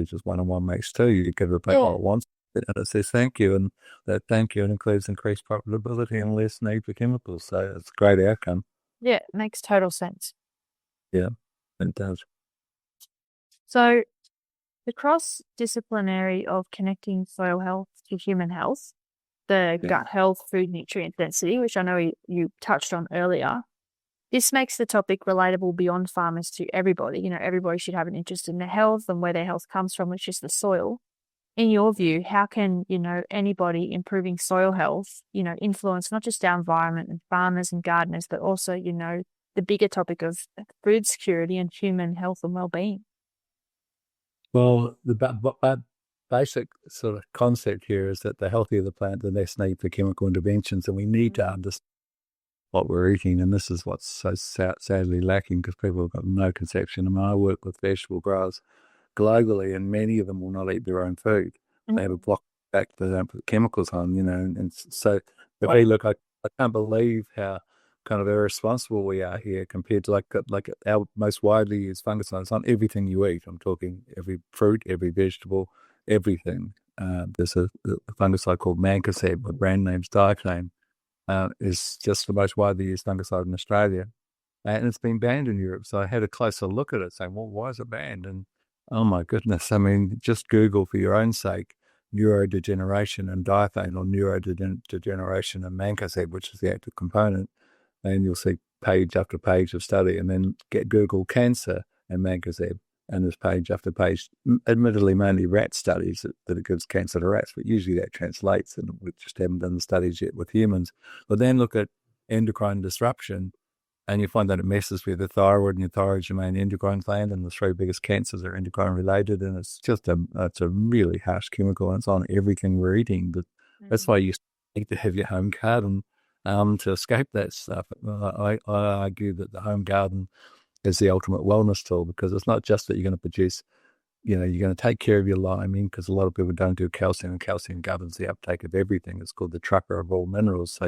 just 1 and 1 makes 2. You give the plant what it wants, and it says thank you. And that thank you includes increased profitability and less need for chemicals. So it's a great outcome. Yeah, it makes total sense. Yeah, it does. So the cross-disciplinary of connecting soil health to human health, the gut health, food nutrient density, which I know you touched on earlier, this makes the topic relatable beyond farmers to everybody. Everybody should have an interest in their health and where their health comes from, which is the soil. In your view, how can, anybody improving soil health, influence not just our environment and farmers and gardeners, but also, the bigger topic of food security and human health and well-being? Well, the basic sort of concept here is that the healthier the plant, the less need for chemical interventions, and we need to understand what we're eating. And this is what's so sadly lacking, because people have got no conception. I mean, I work with vegetable growers globally, and many of them will not eat their own food. They have a block back, they don't put chemicals on, and so if we look, I can't believe how kind of irresponsible we are here compared to like our most widely used fungicides on everything you eat. I'm talking every fruit, every vegetable, everything. There's a fungicide called Mancozeb, with brand name's Diaclone, is just the most widely used fungicide in Australia. And it's been banned in Europe. So I had a closer look at it, saying, well, why is it banned? And oh my goodness, I mean, just Google for your own sake neurodegeneration and diethane, or neurodegeneration and mancozeb, which is the active component, and you'll see page after page of study. And then get Google cancer and mancozeb, and there's page after page, admittedly mainly rat studies that it gives cancer to rats, but usually that translates, and we just haven't done the studies yet with humans. But then look at endocrine disruption, and you find that it messes with the thyroid, and your thyroid's your main endocrine gland, and the three biggest cancers are endocrine related. And it's just it's a really harsh chemical, and it's on everything we're eating. But that's why you need to have your home garden to escape that stuff. I argue that the home garden is the ultimate wellness tool, because it's not just that you're going to produce, you're going to take care of your liming, because a lot of people don't do calcium, and calcium governs the uptake of everything. It's called the trucker of all minerals. So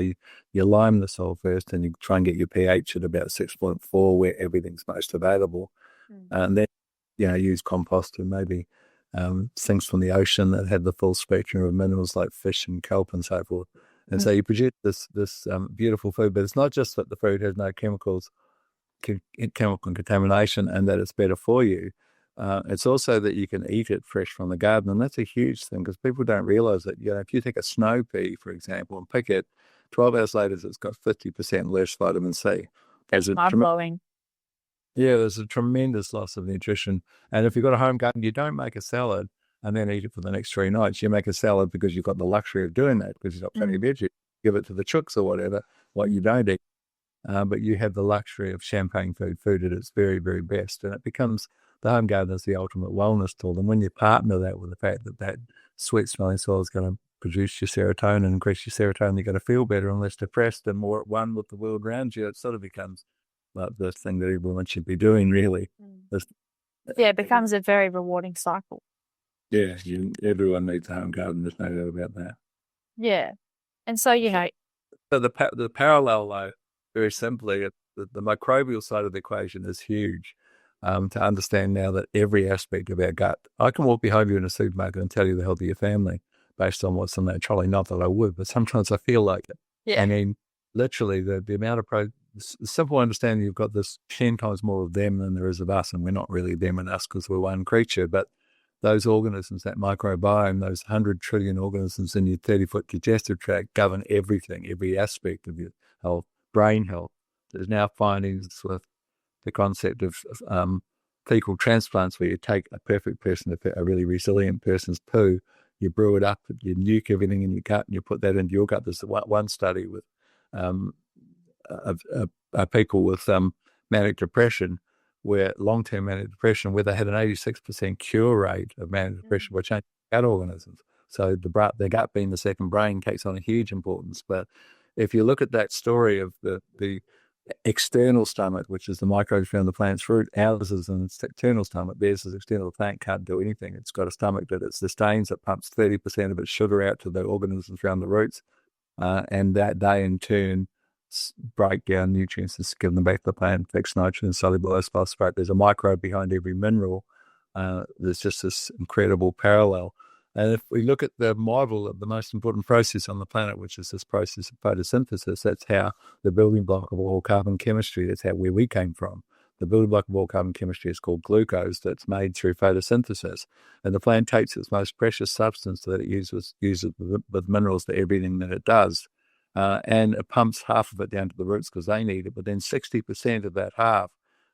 you lime the soil first, and you try and get your pH at about 6.4, where everything's most available. And then, use compost, and maybe things from the ocean that have the full spectrum of minerals like fish and kelp and so forth. And so you produce this beautiful food, but it's not just that the food has no chemical contamination and that it's better for you. It's also that you can eat it fresh from the garden, and that's a huge thing, because people don't realize that. If you take a snow pea, for example, and pick it, 12 hours later, it's got 50% less vitamin C. Mind-blowing. Yeah, there's a tremendous loss of nutrition. And if you've got a home garden, you don't make a salad and then eat it for the next 3 nights. You make a salad because you've got the luxury of doing that, because you've got plenty of veggies. Give it to the chooks or whatever, what you don't eat. But you have the luxury of champagne food at its very, very best. And it becomes, the home garden is the ultimate wellness tool. And when you partner that with the fact that sweet smelling soil is going to produce your serotonin, increase your serotonin, you're going to feel better and less depressed and more at one with the world around you. It sort of becomes like the thing that everyone should be doing, really. It becomes a very rewarding cycle. Yeah, everyone needs a home garden. There's no doubt about that. Yeah. And so, So the parallel, though, very simply, the microbial side of the equation is huge. To understand now that every aspect of our gut, I can walk behind you in a supermarket and tell you the health of your family based on what's in that trolley. Not that I would, but sometimes I feel like it. Yeah. I mean, literally, the amount of simple understanding, you've got this 10 times more of them than there is of us, and we're not really them and us because we're one creature. But those organisms, that microbiome, those 100 trillion organisms in your 30-foot digestive tract govern everything, every aspect of your health, brain health. There's now findings with the concept of fecal transplants, where you take a perfect person, a really resilient person's poo, you brew it up, you nuke everything in your gut, and you put that into your gut. There's one study with people with manic depression, where long-term manic depression, where they had an 86% cure rate of manic depression by changing gut organisms. So the gut being the second brain takes on a huge importance. But if you look at that story of the external stomach, which is the microbes around the plant's fruit, ours is an external stomach. Theirs is external. The plant can't do anything. It's got a stomach that it sustains. It pumps 30% of its sugar out to the organisms around the roots, and that they in turn break down nutrients and give them back to the plant, fix nitrogen, soluble phosphate. There's a microbe behind every mineral. There's just this incredible parallel. And if we look at the model of the most important process on the planet, which is this process of photosynthesis, that's how the building block of all carbon chemistry, that's where we came from. The building block of all carbon chemistry is called glucose, that's made through photosynthesis. And the plant takes its most precious substance that it uses with minerals for everything that it does. And it pumps half of it down to the roots because they need it. But then 60% of that half,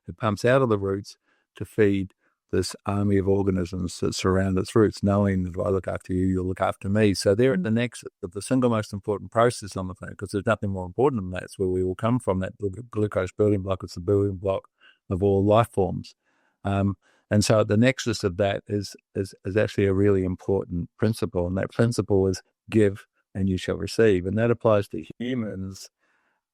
it pumps out of the roots to feed this army of organisms that surround its roots, knowing that if I look after you, you'll look after me. So they're at the nexus of the single most important process on the planet, because there's nothing more important than that. It's where we all come from. That glucose building block is the building block of all life forms. And so the nexus of that is actually a really important principle. And that principle is give and you shall receive. And that applies to humans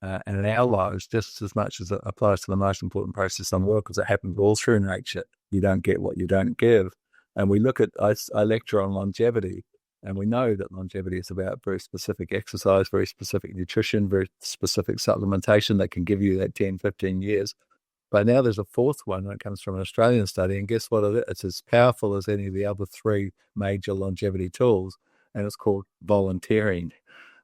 and in our lives, just as much as it applies to the most important process on work, because it happens all through nature. You don't get what you don't give. And we look at, I lecture on longevity, and we know that longevity is about very specific exercise, very specific nutrition, very specific supplementation that can give you that 10, 15 years. But now there's a fourth one that comes from an Australian study, and guess what it is? It's as powerful as any of the other three major longevity tools, and it's called volunteering.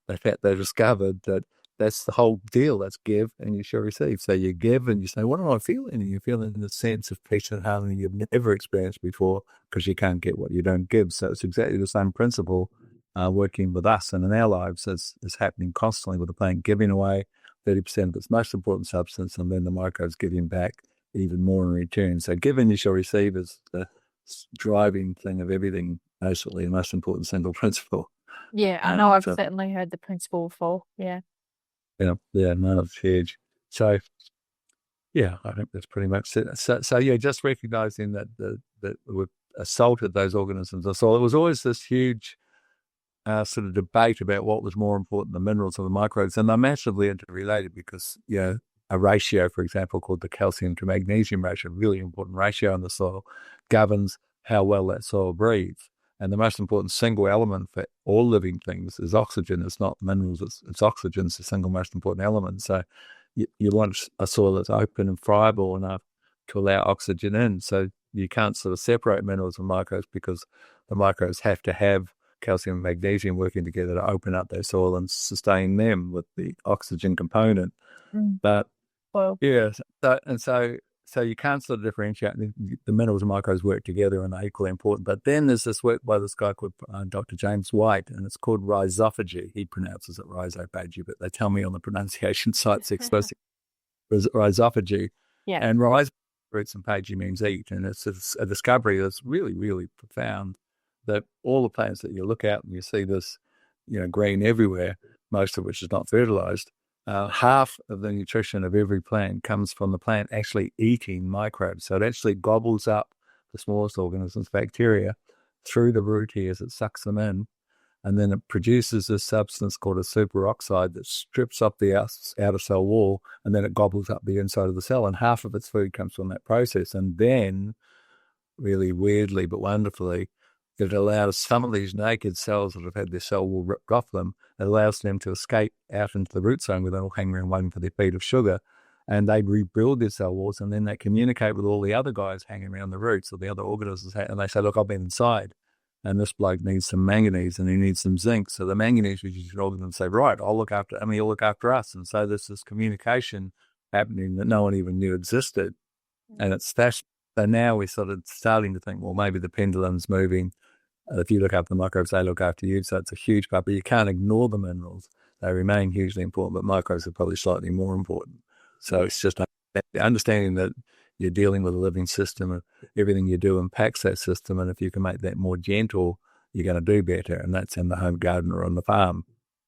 In fact, they discovered that that's the whole deal. That's give and you shall receive. So you give and you say, what am I feeling? And you're feeling the sense of peace and harmony you've never experienced before because you can't get what you don't give. So it's exactly the same principle working with us and in our lives as happening constantly with the plant, giving away 30% of its most important substance, and then the microbes giving back even more in return. So give and you shall receive is the driving thing of everything, basically, the most important single principle. Yeah, I know I've certainly heard the principle before. Yeah. Yeah, no, it's huge. So, yeah, I think that's pretty much it. So yeah, just recognizing that that we've assaulted those organisms. So it was always this huge sort of debate about what was more important, the minerals or the microbes, and they're massively interrelated because, a ratio, for example, called the calcium to magnesium ratio, a really important ratio in the soil, governs how well that soil breathes. And the most important single element for all living things is oxygen. It's not minerals, it's oxygen. It's the single most important element. So you want a soil that's open and friable enough to allow oxygen in. So you can't sort of separate minerals and microbes because the microbes have to have calcium and magnesium working together to open up their soil and sustain them with the oxygen component. But yeah, so you can't sort of differentiate. The minerals and microbes work together and are equally important. But then there's this work by this guy called Dr. James White, and it's called rhizophagy. He pronounces it rhizophagy, but they tell me on the pronunciation sites explicitly rhizophagy. Yeah. And rhizophagy, roots and phagy means eat. And it's a discovery that's really, really profound, that all the plants that you look at and you see this, green everywhere, most of which is not fertilized, half of the nutrition of every plant comes from the plant actually eating microbes. So it actually gobbles up the smallest organisms, bacteria, through the root hairs. It sucks them in, and then it produces this substance called a superoxide that strips up the outer cell wall, and then it gobbles up the inside of the cell, and half of its food comes from that process. And then, really weirdly but wonderfully, it allows some of these naked cells that have had their cell wall ripped off them, it allows them to escape out into the root zone where they'll hang around waiting for their feed of sugar, and they rebuild their cell walls, and then they communicate with all the other guys hanging around the roots or the other organisms, and they say, look, I've been inside, and this bloke needs some manganese and he needs some zinc. So the manganese reducing organisms say, right, you'll look after us. And so there's this communication happening that no one even knew existed. And it's fascinating. So now we're sort of starting to think, well, maybe the pendulum's moving. If you look after the microbes, they look after you. So it's a huge part, but you can't ignore the minerals. They remain hugely important, but microbes are probably slightly more important. So it's just understanding that you're dealing with a living system and everything you do impacts that system. And if you can make that more gentle, you're going to do better. And that's in the home garden or on the farm.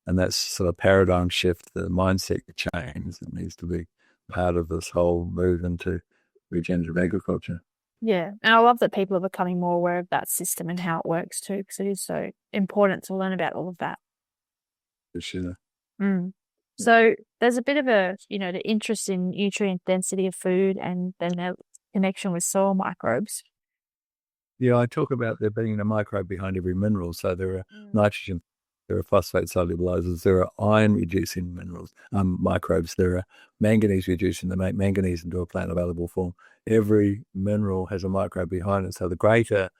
And that's sort of paradigm shift, the mindset change that needs to be part of this whole move into regenerative agriculture. Yeah. And I love that people are becoming more aware of that system and how it works too, because it is so important to learn about all of that. For sure. So there's a bit of the interest in nutrient density of food and then the connection with soil microbes. Yeah, I talk about there being a microbe behind every mineral. So there are nitrogen, there are phosphate solubilizers, there are iron reducing microbes, there are manganese reducing to make manganese into a plant available form. Every mineral has a microbe behind it. So the greater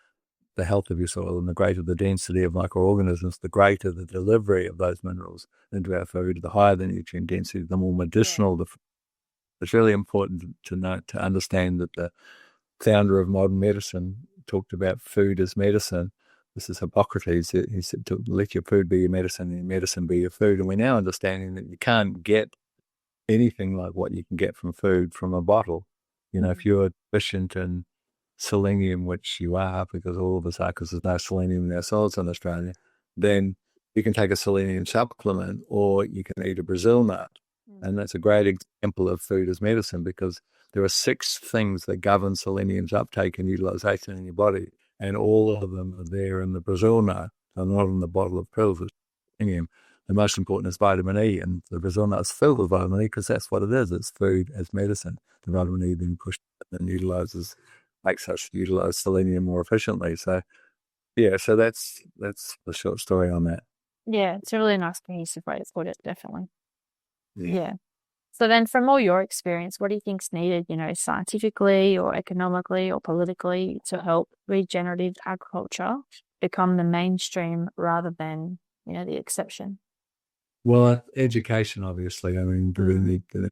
the health of your soil and the greater the density of microorganisms, the greater the delivery of those minerals into our food, the higher the nutrient density, the more medicinal the food. It's really important to understand that the founder of modern medicine talked about food as medicine. This is Hippocrates. He said, let your food be your medicine and your medicine be your food. And we're now understanding that you can't get anything like what you can get from food from a bottle. If you're deficient in selenium, which you are, because all of us are, because there's no selenium in our soils in Australia, then you can take a selenium supplement or you can eat a Brazil nut. And that's a great example of food as medicine, because there are 6 things that govern selenium's uptake and utilization in your body, and all of them are there in the Brazil nut. They're not in the bottle of pills with selenium. the most important is vitamin E, and the Brazil nut is filled with vitamin E because that's what it is. It's food as medicine. The vitamin E being pushed and makes us utilize selenium more efficiently. So yeah, so that's the short story on that. Yeah, it's a really nice cohesive way to put it, definitely. Yeah. Yeah. So then from all your experience, what do you think's needed, scientifically or economically or politically to help regenerative agriculture become the mainstream rather than, the exception? Well, education, obviously. I mean, the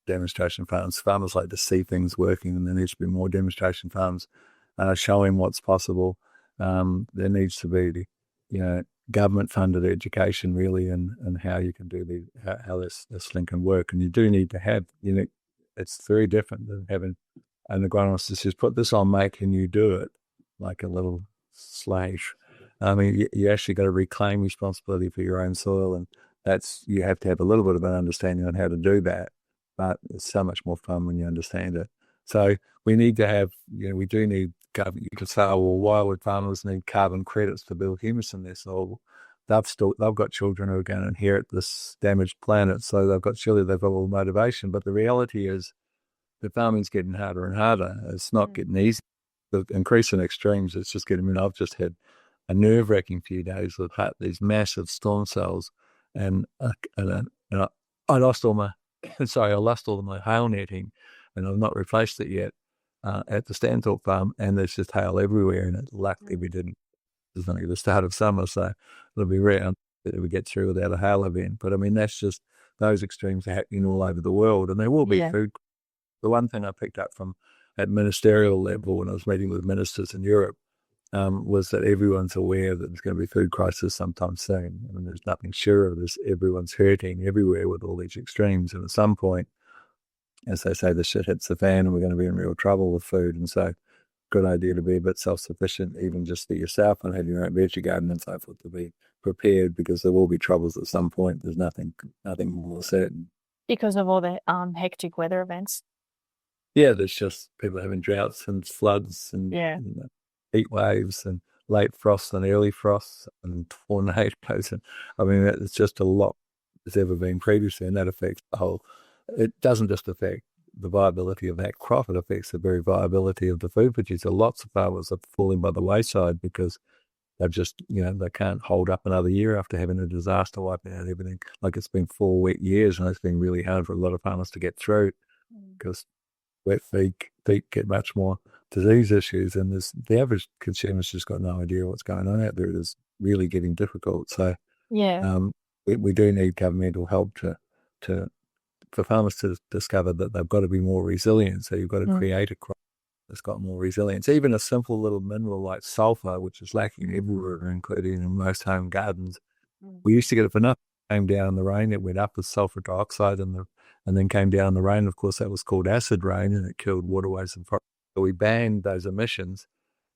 demonstration farms. Farmers like to see things working, and there needs to be more demonstration farms showing what's possible. There needs to be, government-funded education, really, and how you can do how this thing can work. And you do need to have, it's very different than having an agronomist that says, put this on, mate, can you do it? Like a little slave. I mean, you actually got to reclaim responsibility for your own soil, and you have to have a little bit of an understanding on how to do that. But it's so much more fun when you understand it. So we need to have, we do need carbon. You could say, oh, well, why would farmers need carbon credits to build humus in their soil? They've got children who are going to inherit this damaged planet, so they've got all the motivation. But the reality is, the farming's getting harder and harder. It's not getting easy. The increase in extremes, it's just getting. I've just had a nerve-wracking few days with these massive storm cells, and I lost all my I lost all of my hail netting, and I've not replaced it yet at the Stanthorpe farm, and there's just hail everywhere. And luckily we didn't. It's only the start of summer, so it'll be rare that we get through without a hail event. But I mean, that's just those extremes are happening all over the world, and there will be food. The one thing I picked up from at ministerial level when I was meeting with ministers in Europe was that everyone's aware that there's going to be a food crisis sometime soon. I mean, there's nothing sure of this. Everyone's hurting everywhere with all these extremes. And at some point, as they say, the shit hits the fan and we're going to be in real trouble with food. And so good idea to be a bit self-sufficient, even just for yourself, and have your own veggie garden and so forth, to be prepared, because there will be troubles at some point. There's nothing more certain. Because of all the hectic weather events. Yeah, there's just people having droughts and floods and heat waves and late frosts and early frosts and tornadoes. And I mean, it's just a lot that's ever been previously, and that affects the whole. It doesn't just affect the viability of that crop, it affects the very viability of the food producer. Lots of farmers are falling by the wayside because they've just, they can't hold up another year after having a disaster wipe out everything. Like, it's been 4 wet years, and it's been really hard for a lot of farmers to get through because wet feet get much more disease issues, and the average consumer's just got no idea what's going on out there. It is really getting difficult. So we do need governmental help for farmers to discover that they've got to be more resilient. So you've got to create a crop that's got more resilience. Even a simple little mineral like sulfur, which is lacking everywhere, including in most home gardens. We used to get it for nothing. It came down in the rain, it went up as sulfur dioxide, and then came down the rain. Of course, that was called acid rain, and it killed waterways and forests. So we banned those emissions,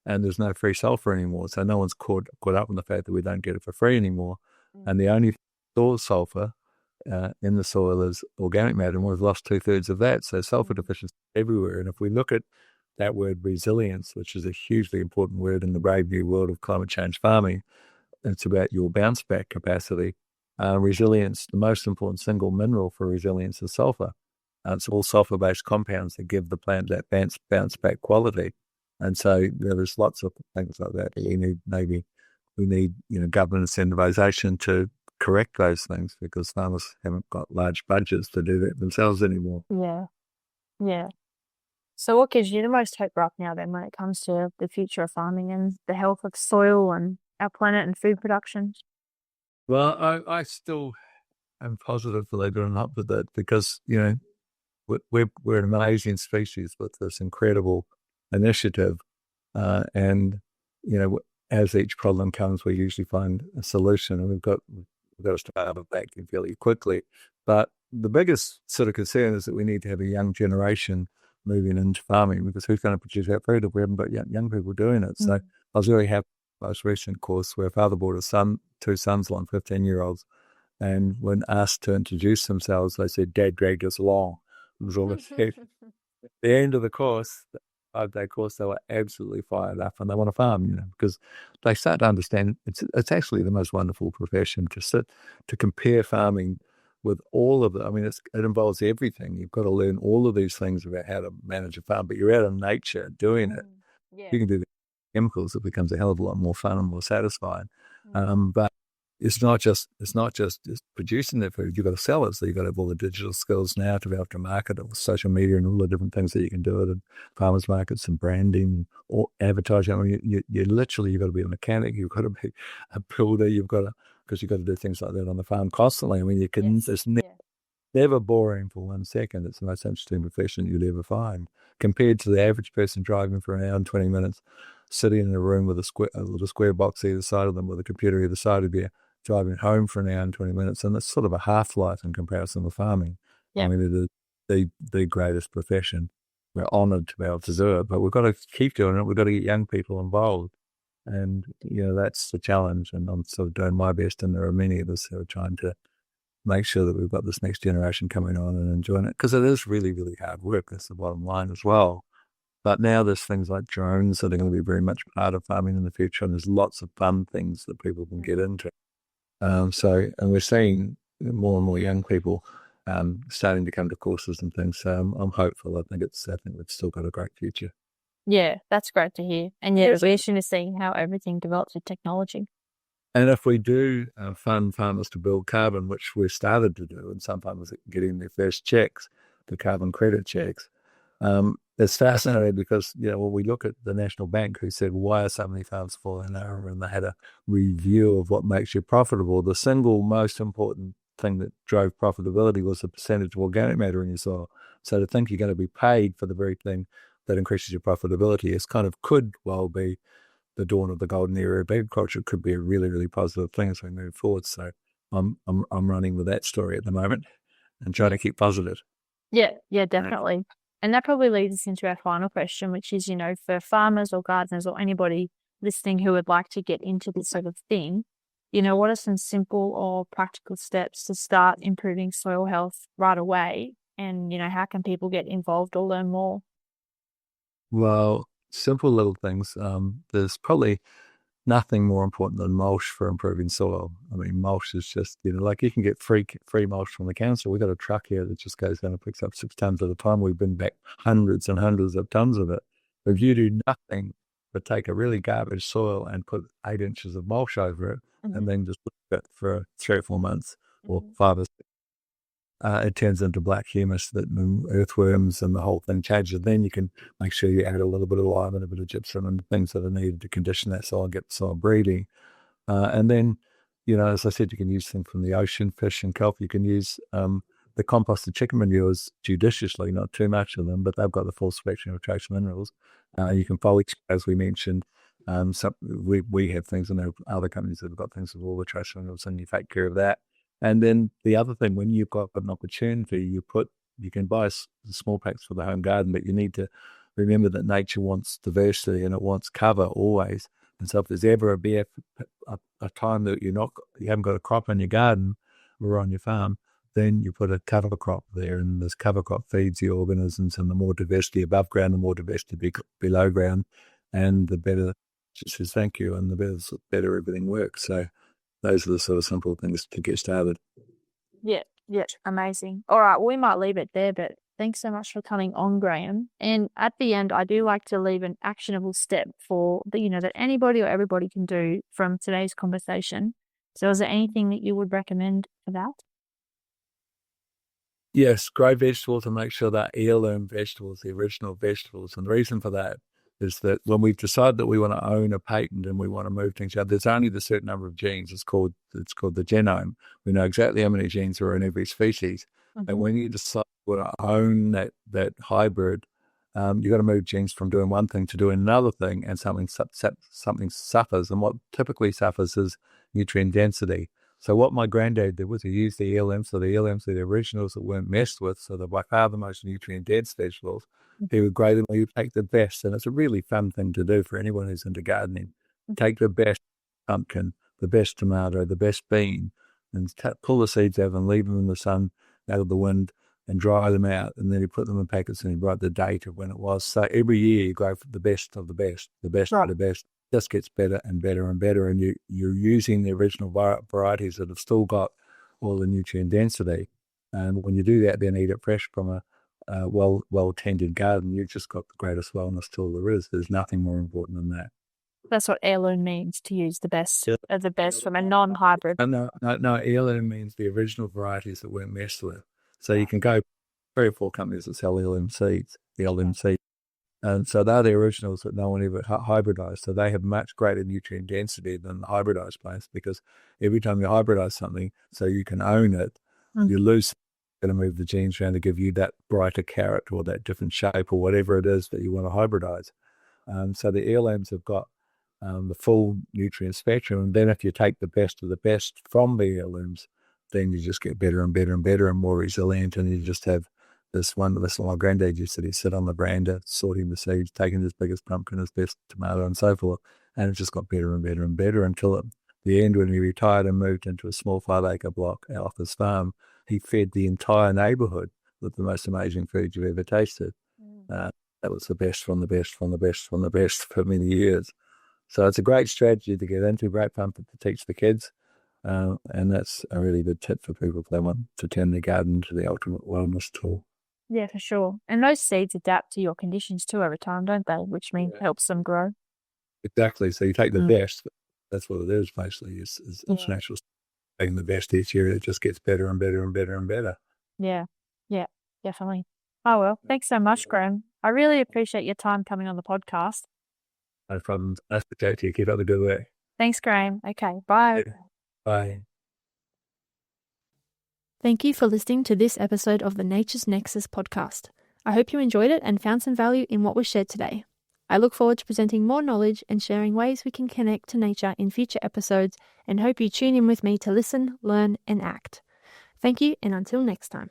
and there's no free sulfur anymore. So no one's caught up on the fact that we don't get it for free anymore. And the only source sulfur in the soil is organic matter, and we've lost 2/3 of that. So sulfur deficiency everywhere. And if we look at that word resilience, which is a hugely important word in the brave new world of climate change farming, it's about your bounce back capacity. Resilience, the most important single mineral for resilience is sulfur. It's all sulfur-based compounds that give the plant that bounce back quality. And so there is lots of things like that. We need government incentivization to correct those things, because farmers haven't got large budgets to do that themselves anymore. Yeah. So what gives you the most hope right now then when it comes to the future of farming and the health of soil and our planet and food production? Well, I still am positive, believe it or not, with that, because, we're an amazing species with this incredible initiative. And, as each problem comes, we usually find a solution, and we've got to start back fairly quickly. But the biggest sort of concern is that we need to have a young generation moving into farming, because who's going to produce that food if we haven't got young people doing it? So I was very happy with the most recent course where a father brought two sons along, 15-year-olds, and when asked to introduce themselves, they said, "Dad dragged us along." It was all they said. At the end of the course, 5-day course, they were absolutely fired up and they want to farm, because they start to understand it's actually the most wonderful profession to compare farming with all of it. I mean, it involves everything. You've got to learn all of these things about how to manage a farm, but you're out in nature doing it. Yeah. You can do the chemicals, it becomes a hell of a lot more fun and more satisfying. Mm. But it's not just just producing the food. You've got to sell it, so you've got to have all the digital skills now to be able to market it with social media and all the different things that you can do it in farmers markets and branding or advertising. I mean, you literally, you've got to be a mechanic, you've got to be a builder, because you've got to do things like that on the farm constantly. I mean, it's never boring for 1 second. It's the most interesting profession you'd ever find, compared to the average person driving for an hour and 20 minutes, sitting in a room with a little square box either side of them, with a computer either side of you, driving home for an hour and 20 minutes. And it's sort of a half-life in comparison with farming. Yeah. I mean, it is the greatest profession. We're honoured to be able to do it, but we've got to keep doing it. We've got to get young people involved. And, that's the challenge. And I'm sort of doing my best. And there are many of us who are trying to make sure that we've got this next generation coming on and enjoying it, because it is really, really hard work. That's the bottom line as well. But now there's things like drones that are going to be very much part of farming in the future, and there's lots of fun things that people can get into. And we're seeing more and more young people starting to come to courses and things. So I'm hopeful. I think we've still got a great future. Yeah, that's great to hear. And yeah, we're soon to see how everything develops with technology. And if we do fund farmers to build carbon, which we've started to do, and some farmers are getting their first checks, the carbon credit checks, it's fascinating because, when we look at the National Bank, who said, why are so many farms falling over? And they had a review of what makes you profitable. The single most important thing that drove profitability was the percentage of organic matter in your soil. So to think you're going to be paid for the very thing that increases your profitability could well be the dawn of the golden era of agriculture. Could be a really, really positive thing as we move forward. So I'm running with that story at the moment and trying to keep positive. Yeah, definitely. And that probably leads us into our final question, which is, for farmers or gardeners or anybody listening who would like to get into this sort of thing, what are some simple or practical steps to start improving soil health right away? And, how can people get involved or learn more? Well, simple little things. There's probably nothing more important than mulch for improving soil. I mean, mulch is just, like you can get free mulch from the council. We've got a truck here that just goes down and picks up 6 tons at a time. We've been back hundreds and hundreds of tons of it. If you do nothing but take a really garbage soil and put 8 inches of mulch over it, and then just leave it for 3 or 4 months or 5 or 6, it turns into black humus, that earthworms and the whole thing changes. Then you can make sure you add a little bit of lime and a bit of gypsum and things that are needed to condition that soil and get the soil breathing. And then, as I said, you can use things from the ocean, fish and kelp. You can use the composted chicken manures judiciously, not too much of them, but they've got the full spectrum of trace minerals. You can foliage, as we mentioned. We have things, and there are other companies that have got things with all the trace minerals, and you take care of that. And then the other thing, when you've got an opportunity, you can buy small packs for the home garden, but you need to remember that nature wants diversity and it wants cover always. And so if there's ever a time that you haven't got a crop in your garden or on your farm, then you put a cover crop there, and this cover crop feeds the organisms, and the more diversity above ground, the more diversity below ground, and the better, just says thank you, and the better everything works. So those are the sort of simple things to get started. Yeah, amazing. All right, we might leave it there, but thanks so much for coming on, Graeme. And at the end, I do like to leave an actionable step for that anybody or everybody can do from today's conversation. So is there anything that you would recommend for that? Yes, grow vegetables and make sure they're heirloom vegetables, the original vegetables. And the reason for that is that when we've decided that we want to own a patent and we want to move things out, there's only the certain number of genes. It's called the genome. We know exactly how many genes are in every species. And when you decide you want to own that hybrid, you've got to move genes from doing one thing to doing another thing, and something suffers. And what typically suffers is nutrient density. So what my granddad did was he used the heirlooms, so the heirlooms are the originals that weren't messed with, so they're by far the most nutrient-dense vegetables. He would grade them, he would take the best, and it's a really fun thing to do for anyone who's into gardening. Take the best pumpkin, the best tomato, the best bean, and pull the seeds out and leave them in the sun, out of the wind, and dry them out, and then you put them in packets and you write the date of when it was. So every year you go for the best of the best, the best of the best. It just gets better and better and better, and you're using the original varieties that have still got all the nutrient density. And when you do that, then eat it fresh from a well-tended garden, you've just got the greatest wellness tool there is. There's nothing more important than that. That's what heirloom means, to use the best of the best from a non-hybrid. No, heirloom means the original varieties that weren't messed with. So you can go 3 or 4 companies that sell heirloom seeds, and so they're the originals that no one ever hybridized. So they have much greater nutrient density than the hybridized plants, because every time you hybridize something, so you can own it, you lose. Going to move the genes around to give you that brighter carrot or that different shape or whatever it is that you want to hybridize. So the heirlooms have got the full nutrient spectrum, and then if you take the best of the best from the heirlooms, then you just get better and better and better and more resilient, and you just have this wonderful. My granddad used to sit on the veranda sorting the seeds, taking his biggest pumpkin, his best tomato, and so forth, and it just got better and better and better until at the end, when he retired and moved into a small 5-acre block off his farm, he fed the entire neighbourhood with the most amazing food you've ever tasted. That was the best from the best from the best from the best for many years. So it's a great strategy to get into, great fun to teach the kids. And that's a really good tip for people if they want to turn their garden into the ultimate wellness tool. Yeah, for sure. And those seeds adapt to your conditions too over time, don't they? Which means helps them grow. Exactly. So you take the best. That's what it is, basically. It's natural. Taking the best each year, it just gets better and better and better and better. Yeah, definitely. Oh, well, thanks so much, Graeme. I really appreciate your time coming on the podcast. No problem. Nice to chat to you. Keep up the good work. Thanks, Graeme. Okay, bye. Bye. Thank you for listening to this episode of the Nature's Nexus podcast. I hope you enjoyed it and found some value in what was shared today. I look forward to presenting more knowledge and sharing ways we can connect to nature in future episodes, and hope you tune in with me to listen, learn, and act. Thank you, and until next time.